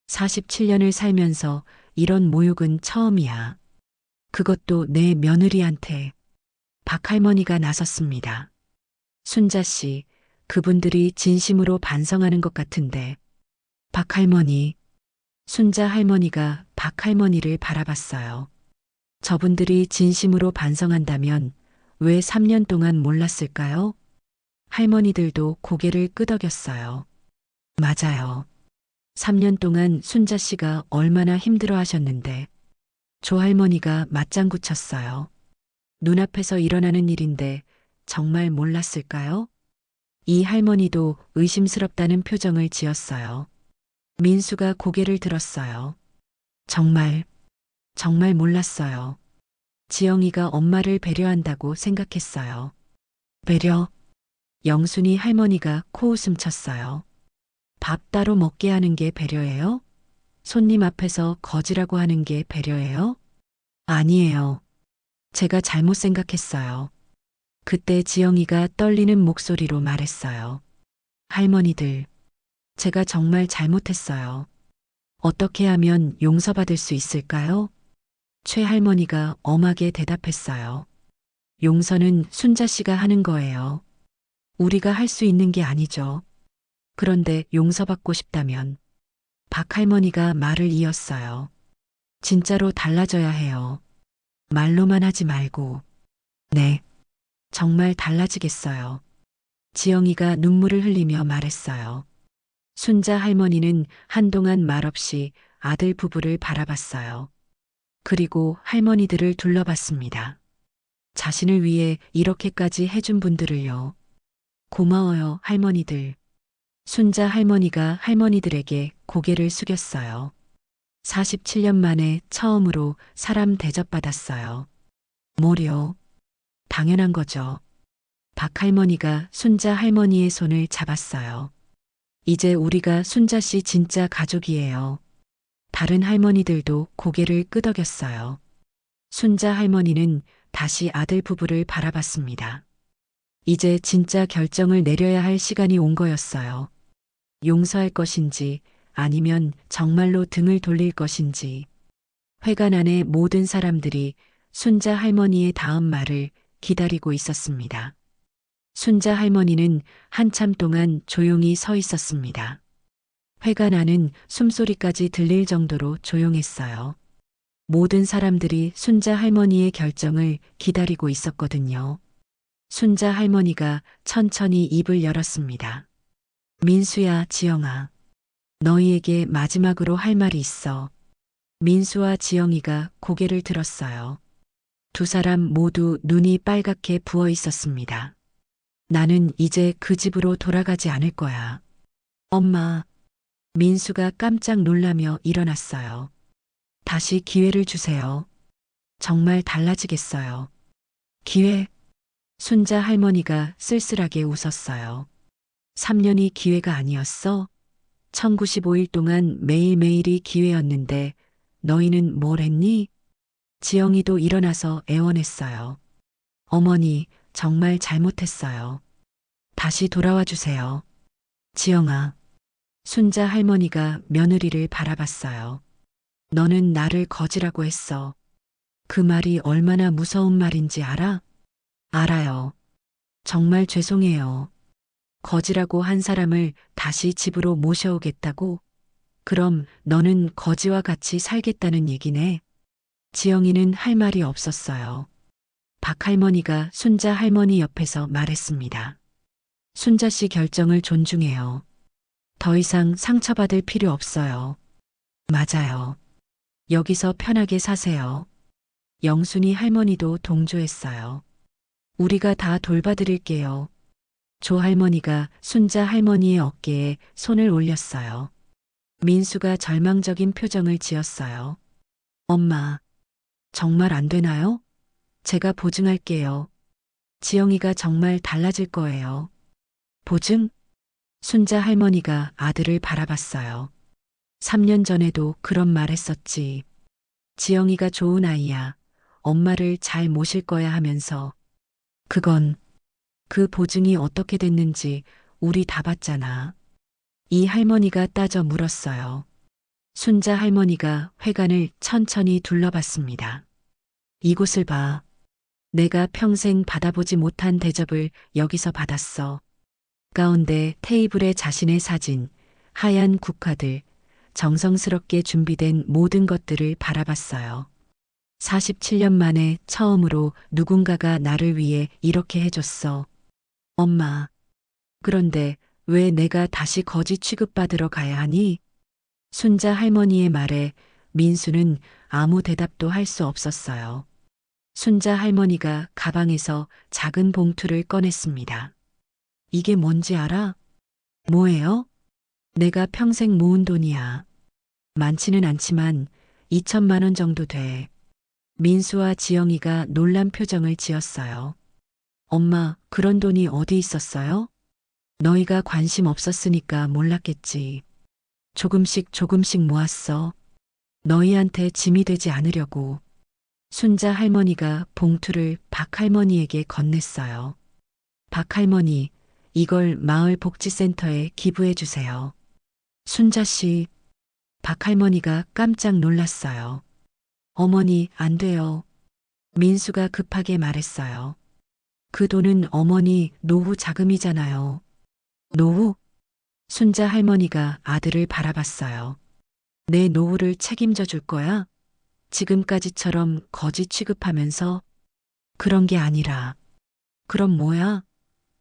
47년을 살면서 이런 모욕은 처음이야. 그것도 내 며느리한테. 박 할머니가 나섰습니다. 순자 씨, 그분들이 진심으로 반성하는 것 같은데. 박 할머니. 순자 할머니가 박 할머니를 바라봤어요. 저분들이 진심으로 반성한다면 왜 3년 동안 몰랐을까요? 할머니들도 고개를 끄덕였어요. 맞아요. 3년 동안 순자 씨가 얼마나 힘들어 하셨는데. 조 할머니가 맞장구 쳤어요. 눈앞에서 일어나는 일인데 정말 몰랐을까요? 이 할머니도 의심스럽다는 표정을 지었어요. 민수가 고개를 들었어요. 정말, 정말 몰랐어요. 지영이가 엄마를 배려한다고 생각했어요. 배려? 영순이 할머니가 코웃음 쳤어요. 밥 따로 먹게 하는 게 배려예요? 손님 앞에서 거지라고 하는 게 배려예요? 아니에요. 제가 잘못 생각했어요. 그때 지영이가 떨리는 목소리로 말했어요. 할머니들, 제가 정말 잘못했어요. 어떻게 하면 용서받을 수 있을까요? 최 할머니가 엄하게 대답했어요. 용서는 순자 씨가 하는 거예요. 우리가 할 수 있는 게 아니죠. 그런데 용서받고 싶다면 박 할머니가 말을 이었어요. 진짜로 달라져야 해요. 말로만 하지 말고. 네, 정말 달라지겠어요. 지영이가 눈물을 흘리며 말했어요. 순자 할머니는 한동안 말없이 아들 부부를 바라봤어요. 그리고 할머니들을 둘러봤습니다. 자신을 위해 이렇게까지 해준 분들을요. 고마워요, 할머니들. 순자 할머니가 할머니들에게 고개를 숙였어요. 47년 만에 처음으로 사람 대접받았어요. 뭐려? 당연한 거죠. 박 할머니가 순자 할머니의 손을 잡았어요. 이제 우리가 순자 씨 진짜 가족이에요. 다른 할머니들도 고개를 끄덕였어요. 순자 할머니는 다시 아들 부부를 바라봤습니다. 이제 진짜 결정을 내려야 할 시간이 온 거였어요. 용서할 것인지 아니면 정말로 등을 돌릴 것인지. 회관 안의 모든 사람들이 순자 할머니의 다음 말을 기다리고 있었습니다. 순자 할머니는 한참 동안 조용히 서 있었습니다. 회관 안은 숨소리까지 들릴 정도로 조용했어요. 모든 사람들이 순자 할머니의 결정을 기다리고 있었거든요. 순자 할머니가 천천히 입을 열었습니다. 민수야, 지영아. 너희에게 마지막으로 할 말이 있어. 민수와 지영이가 고개를 들었어요. 두 사람 모두 눈이 빨갛게 부어 있었습니다. 나는 이제 그 집으로 돌아가지 않을 거야. 엄마. 민수가 깜짝 놀라며 일어났어요. 다시 기회를 주세요. 정말 달라지겠어요. 기회? 순자 할머니가 쓸쓸하게 웃었어요. 3년이 기회가 아니었어? 1095일 동안 매일매일이 기회였는데 너희는 뭘 했니? 지영이도 일어나서 애원했어요. 어머니, 정말 잘못했어요. 다시 돌아와 주세요. 지영아. 순자 할머니가 며느리를 바라봤어요. 너는 나를 거지라고 했어. 그 말이 얼마나 무서운 말인지 알아? 알아요. 정말 죄송해요. 거지라고 한 사람을 다시 집으로 모셔오겠다고? 그럼 너는 거지와 같이 살겠다는 얘기네. 지영이는 할 말이 없었어요. 박 할머니가 순자 할머니 옆에서 말했습니다. 순자 씨 결정을 존중해요. 더 이상 상처받을 필요 없어요. 맞아요. 여기서 편하게 사세요. 영순이 할머니도 동조했어요. 우리가 다 돌봐드릴게요. 조 할머니가 순자 할머니의 어깨에 손을 올렸어요. 민수가 절망적인 표정을 지었어요. 엄마, 정말 안 되나요? 제가 보증할게요. 지영이가 정말 달라질 거예요. 보증? 순자 할머니가 아들을 바라봤어요. 3년 전에도 그런 말 했었지. 지영이가 좋은 아이야. 엄마를 잘 모실 거야 하면서. 그건 그 보증이 어떻게 됐는지 우리 다 봤잖아. 이 할머니가 따져 물었어요. 순자 할머니가 회관을 천천히 둘러봤습니다. 이곳을 봐. 내가 평생 받아보지 못한 대접을 여기서 받았어. 가운데 테이블에 자신의 사진, 하얀 국화들, 정성스럽게 준비된 모든 것들을 바라봤어요. 47년 만에 처음으로 누군가가 나를 위해 이렇게 해줬어. 엄마. 그런데 왜 내가 다시 거지 취급받으러 가야 하니? 순자 할머니의 말에 민수는 아무 대답도 할 수 없었어요. 순자 할머니가 가방에서 작은 봉투를 꺼냈습니다. 이게 뭔지 알아? 뭐예요? 내가 평생 모은 돈이야. 많지는 않지만 2천만 원 정도 돼. 민수와 지영이가 놀란 표정을 지었어요. 엄마, 그런 돈이 어디 있었어요? 너희가 관심 없었으니까 몰랐겠지. 조금씩 조금씩 모았어. 너희한테 짐이 되지 않으려고. 순자 할머니가 봉투를 박 할머니에게 건넸어요. 박 할머니, 이걸 마을 복지센터에 기부해 주세요. 순자 씨, 박 할머니가 깜짝 놀랐어요. 어머니, 안 돼요. 민수가 급하게 말했어요. 그 돈은 어머니 노후 자금이잖아요. 노후? 순자 할머니가 아들을 바라봤어요. 내 노후를 책임져 줄 거야? 지금까지처럼 거지 취급하면서? 그런 게 아니라. 그럼 뭐야?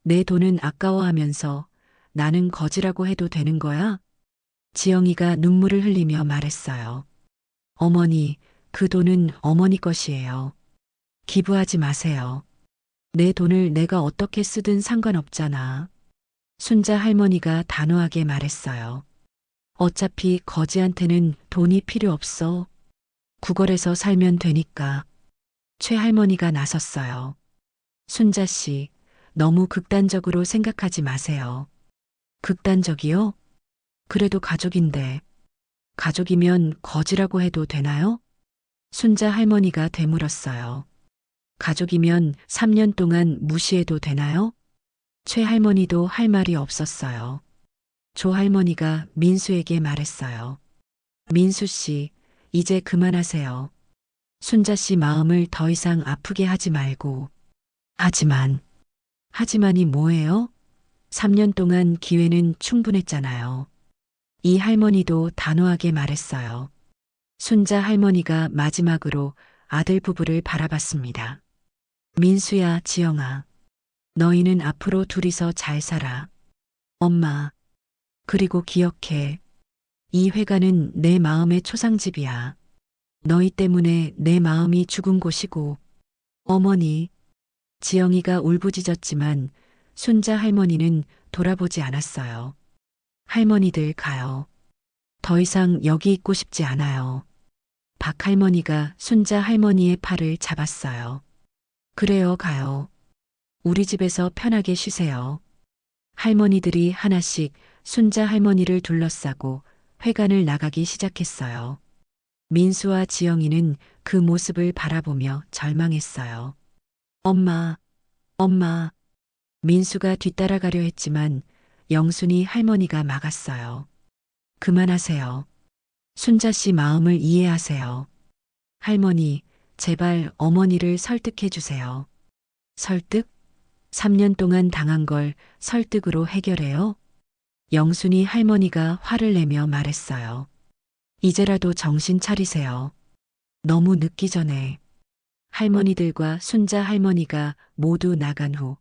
내 돈은 아까워하면서 나는 거지라고 해도 되는 거야? 지영이가 눈물을 흘리며 말했어요. 어머니, 그 돈은 어머니 것이에요. 기부하지 마세요. 내 돈을 내가 어떻게 쓰든 상관없잖아. 순자 할머니가 단호하게 말했어요. 어차피 거지한테는 돈이 필요 없어. 구걸해서 살면 되니까. 최 할머니가 나섰어요. 순자 씨, 너무 극단적으로 생각하지 마세요. 극단적이요? 그래도 가족인데. 가족이면 거지라고 해도 되나요? 순자 할머니가 되물었어요. 가족이면 3년 동안 무시해도 되나요? 최 할머니도 할 말이 없었어요. 조 할머니가 민수에게 말했어요. 민수 씨, 이제 그만하세요. 순자 씨 마음을 더 이상 아프게 하지 말고. 하지만이 뭐예요? 3년 동안 기회는 충분했잖아요. 이 할머니도 단호하게 말했어요. 순자 할머니가 마지막으로 아들 부부를 바라봤습니다. 민수야, 지영아. 너희는 앞으로 둘이서 잘 살아. 엄마. 그리고 기억해. 이 회관은 내 마음의 초상집이야. 너희 때문에 내 마음이 죽은 곳이고. 어머니. 지영이가 울부짖었지만 순자 할머니는 돌아보지 않았어요. 할머니들 가요. 더 이상 여기 있고 싶지 않아요. 박 할머니가 순자 할머니의 팔을 잡았어요. 그래요, 가요. 우리 집에서 편하게 쉬세요. 할머니들이 하나씩 순자 할머니를 둘러싸고 회관을 나가기 시작했어요. 민수와 지영이는 그 모습을 바라보며 절망했어요. 엄마. 민수가 뒤따라가려 했지만 영순이 할머니가 막았어요. 그만하세요. 순자 씨 마음을 이해하세요. 할머니, 제발 어머니를 설득해 주세요. 설득? 3년 동안 당한 걸 설득으로 해결해요? 영순이 할머니가 화를 내며 말했어요. 이제라도 정신 차리세요. 너무 늦기 전에. 할머니들과 순자 할머니가 모두 나간 후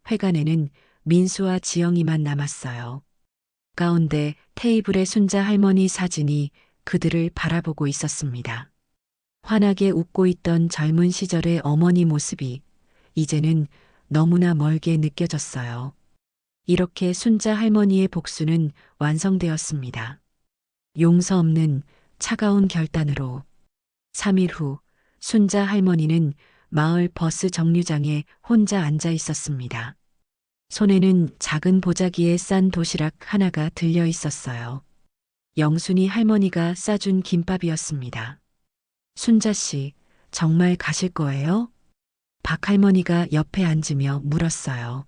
회관에는 민수와 지영이만 남았어요. 가운데 테이블에 순자 할머니 사진이 그들을 바라보고 있었습니다. 환하게 웃고 있던 젊은 시절의 어머니 모습이 이제는 너무나 멀게 느껴졌어요. 이렇게 순자 할머니의 복수는 완성되었습니다. 용서 없는 차가운 결단으로 3일 후 순자 할머니는 마을 버스 정류장에 혼자 앉아 있었습니다. 손에는 작은 보자기에 싼 도시락 하나가 들려 있었어요. 영순이 할머니가 싸준 김밥이었습니다. 순자 씨, 정말 가실 거예요? 박 할머니가 옆에 앉으며 물었어요.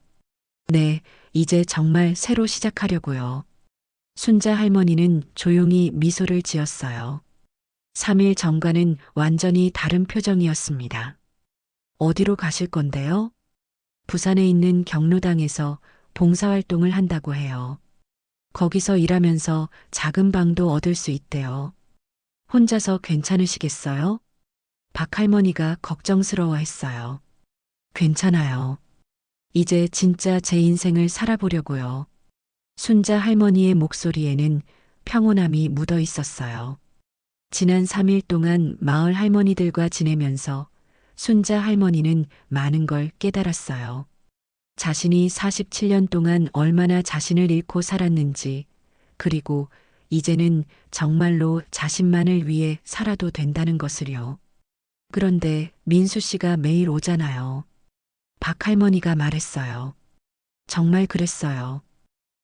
네, 이제 정말 새로 시작하려고요. 순자 할머니는 조용히 미소를 지었어요. 3일 전과는 완전히 다른 표정이었습니다. 어디로 가실 건데요? 부산에 있는 경로당에서 봉사활동을 한다고 해요. 거기서 일하면서 작은 방도 얻을 수 있대요. 혼자서 괜찮으시겠어요? 박 할머니가 걱정스러워했어요. 괜찮아요. 이제 진짜 제 인생을 살아보려고요. 순자 할머니의 목소리에는 평온함이 묻어 있었어요. 지난 3일 동안 마을 할머니들과 지내면서 순자 할머니는 많은 걸 깨달았어요. 자신이 47년 동안 얼마나 자신을 잃고 살았는지, 그리고 이제는 정말로 자신만을 위해 살아도 된다는 것을요. 그런데 민수 씨가 매일 오잖아요. 박 할머니가 말했어요. 정말 그랬어요.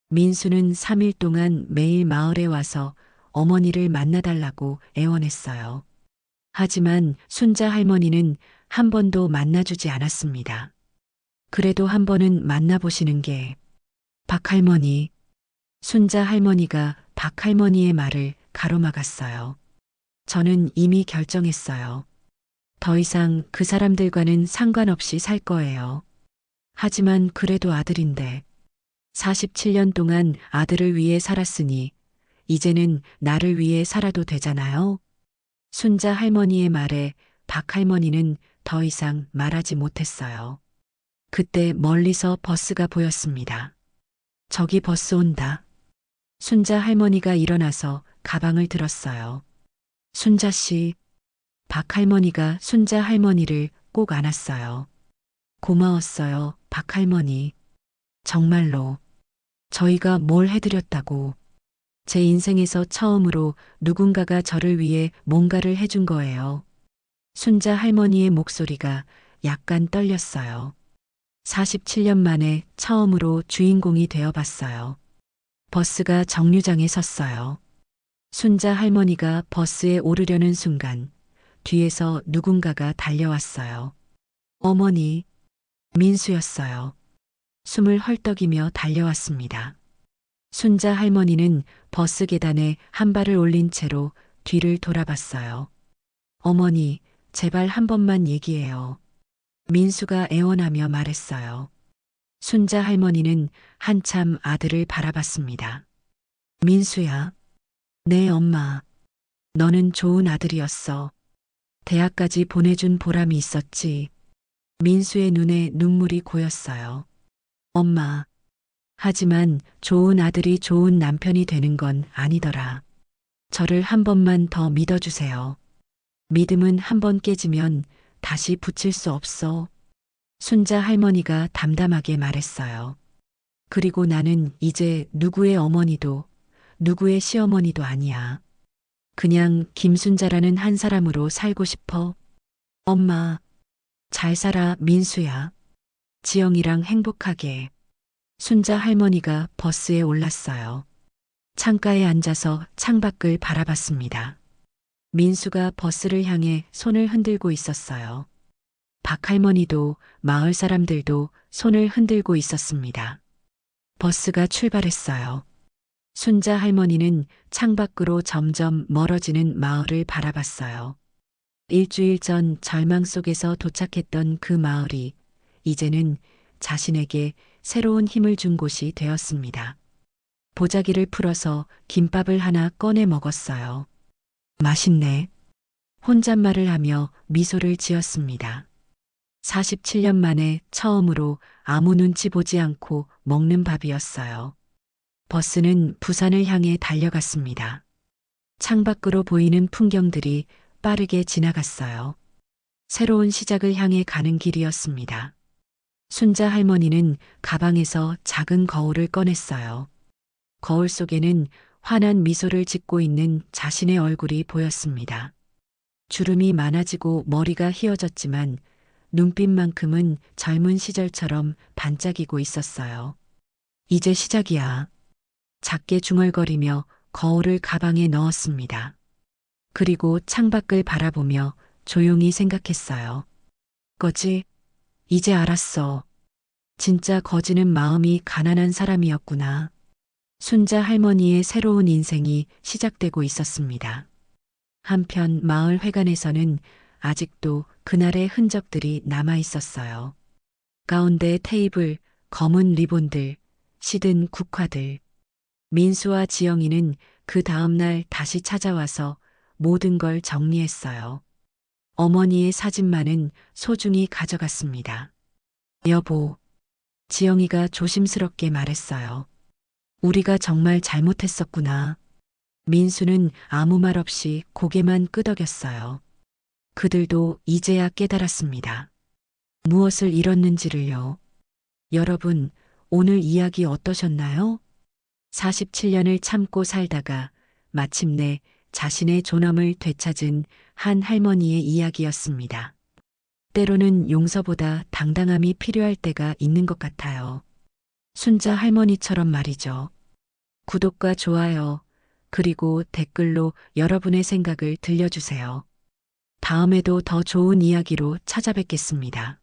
민수는 3일 동안 매일 마을에 와서 어머니를 만나달라고 애원했어요. 하지만 순자 할머니는 한 번도 만나주지 않았습니다. 그래도 한 번은 만나보시는 게 박 할머니, 순자 할머니가 박 할머니의 말을 가로막았어요. 저는 이미 결정했어요. 더 이상 그 사람들과는 상관없이 살 거예요. 하지만 그래도 아들인데 47년 동안 아들을 위해 살았으니 이제는 나를 위해 살아도 되잖아요. 순자 할머니의 말에 박 할머니는 더 이상 말하지 못했어요. 그때 멀리서 버스가 보였습니다. 저기 버스 온다. 순자 할머니가 일어나서 가방을 들었어요. 순자 씨, 박 할머니가 순자 할머니를 꼭 안았어요. 고마웠어요, 박 할머니. 정말로. 저희가 뭘 해드렸다고. 제 인생에서 처음으로 누군가가 저를 위해 뭔가를 해준 거예요. 순자 할머니의 목소리가 약간 떨렸어요. 47년 만에 처음으로 주인공이 되어봤어요. 버스가 정류장에 섰어요. 순자 할머니가 버스에 오르려는 순간 뒤에서 누군가가 달려왔어요. 어머니, 민수였어요. 숨을 헐떡이며 달려왔습니다. 순자 할머니는 버스 계단에 한 발을 올린 채로 뒤를 돌아봤어요. 어머니, 제발 한 번만 얘기해요. 민수가 애원하며 말했어요. 순자 할머니는 한참 아들을 바라봤습니다. 민수야. 네, 엄마. 너는 좋은 아들이었어. 대학까지 보내준 보람이 있었지. 민수의 눈에 눈물이 고였어요. 엄마. 하지만 좋은 아들이 좋은 남편이 되는 건 아니더라. 저를 한 번만 더 믿어주세요. 믿음은 한 번 깨지면 다시 붙일 수 없어. 순자 할머니가 담담하게 말했어요. 그리고 나는 이제 누구의 어머니도 누구의 시어머니도 아니야. 그냥 김순자라는 한 사람으로 살고 싶어. 엄마, 잘 살아, 민수야. 지영이랑 행복하게. 순자 할머니가 버스에 올랐어요. 창가에 앉아서 창밖을 바라봤습니다. 민수가 버스를 향해 손을 흔들고 있었어요. 박 할머니도 마을 사람들도 손을 흔들고 있었습니다. 버스가 출발했어요. 순자 할머니는 창밖으로 점점 멀어지는 마을을 바라봤어요. 일주일 전 절망 속에서 도착했던 그 마을이 이제는 자신에게 새로운 힘을 준 곳이 되었습니다. 보자기를 풀어서 김밥을 하나 꺼내 먹었어요. 맛있네. 혼잣말을 하며 미소를 지었습니다. 47년 만에 처음으로 아무 눈치 보지 않고 먹는 밥이었어요. 버스는 부산을 향해 달려갔습니다. 창밖으로 보이는 풍경들이 빠르게 지나갔어요. 새로운 시작을 향해 가는 길이었습니다. 순자 할머니는 가방에서 작은 거울을 꺼냈어요. 거울 속에는 환한 미소를 짓고 있는 자신의 얼굴이 보였습니다. 주름이 많아지고 머리가 휘어졌지만 눈빛만큼은 젊은 시절처럼 반짝이고 있었어요. 이제 시작이야. 작게 중얼거리며 거울을 가방에 넣었습니다. 그리고 창밖을 바라보며 조용히 생각했어요. 거지? 이제 알았어. 진짜 거지는 마음이 가난한 사람이었구나. 순자 할머니의 새로운 인생이 시작되고 있었습니다. 한편 마을 회관에서는 아직도 그날의 흔적들이 남아 있었어요. 가운데 테이블, 검은 리본들, 시든 국화들. 민수와 지영이는 그 다음날 다시 찾아와서 모든 걸 정리했어요. 어머니의 사진만은 소중히 가져갔습니다. 여보, 지영이가 조심스럽게 말했어요. 우리가 정말 잘못했었구나. 민수는 아무 말 없이 고개만 끄덕였어요. 그들도 이제야 깨달았습니다. 무엇을 잃었는지를요. 여러분, 오늘 이야기 어떠셨나요? 47년을 참고 살다가 마침내 자신의 존엄을 되찾은 한 할머니의 이야기였습니다. 때로는 용서보다 당당함이 필요할 때가 있는 것 같아요. 순자 할머니처럼 말이죠. 구독과 좋아요, 그리고 댓글로 여러분의 생각을 들려주세요. 다음에도 더 좋은 이야기로 찾아뵙겠습니다.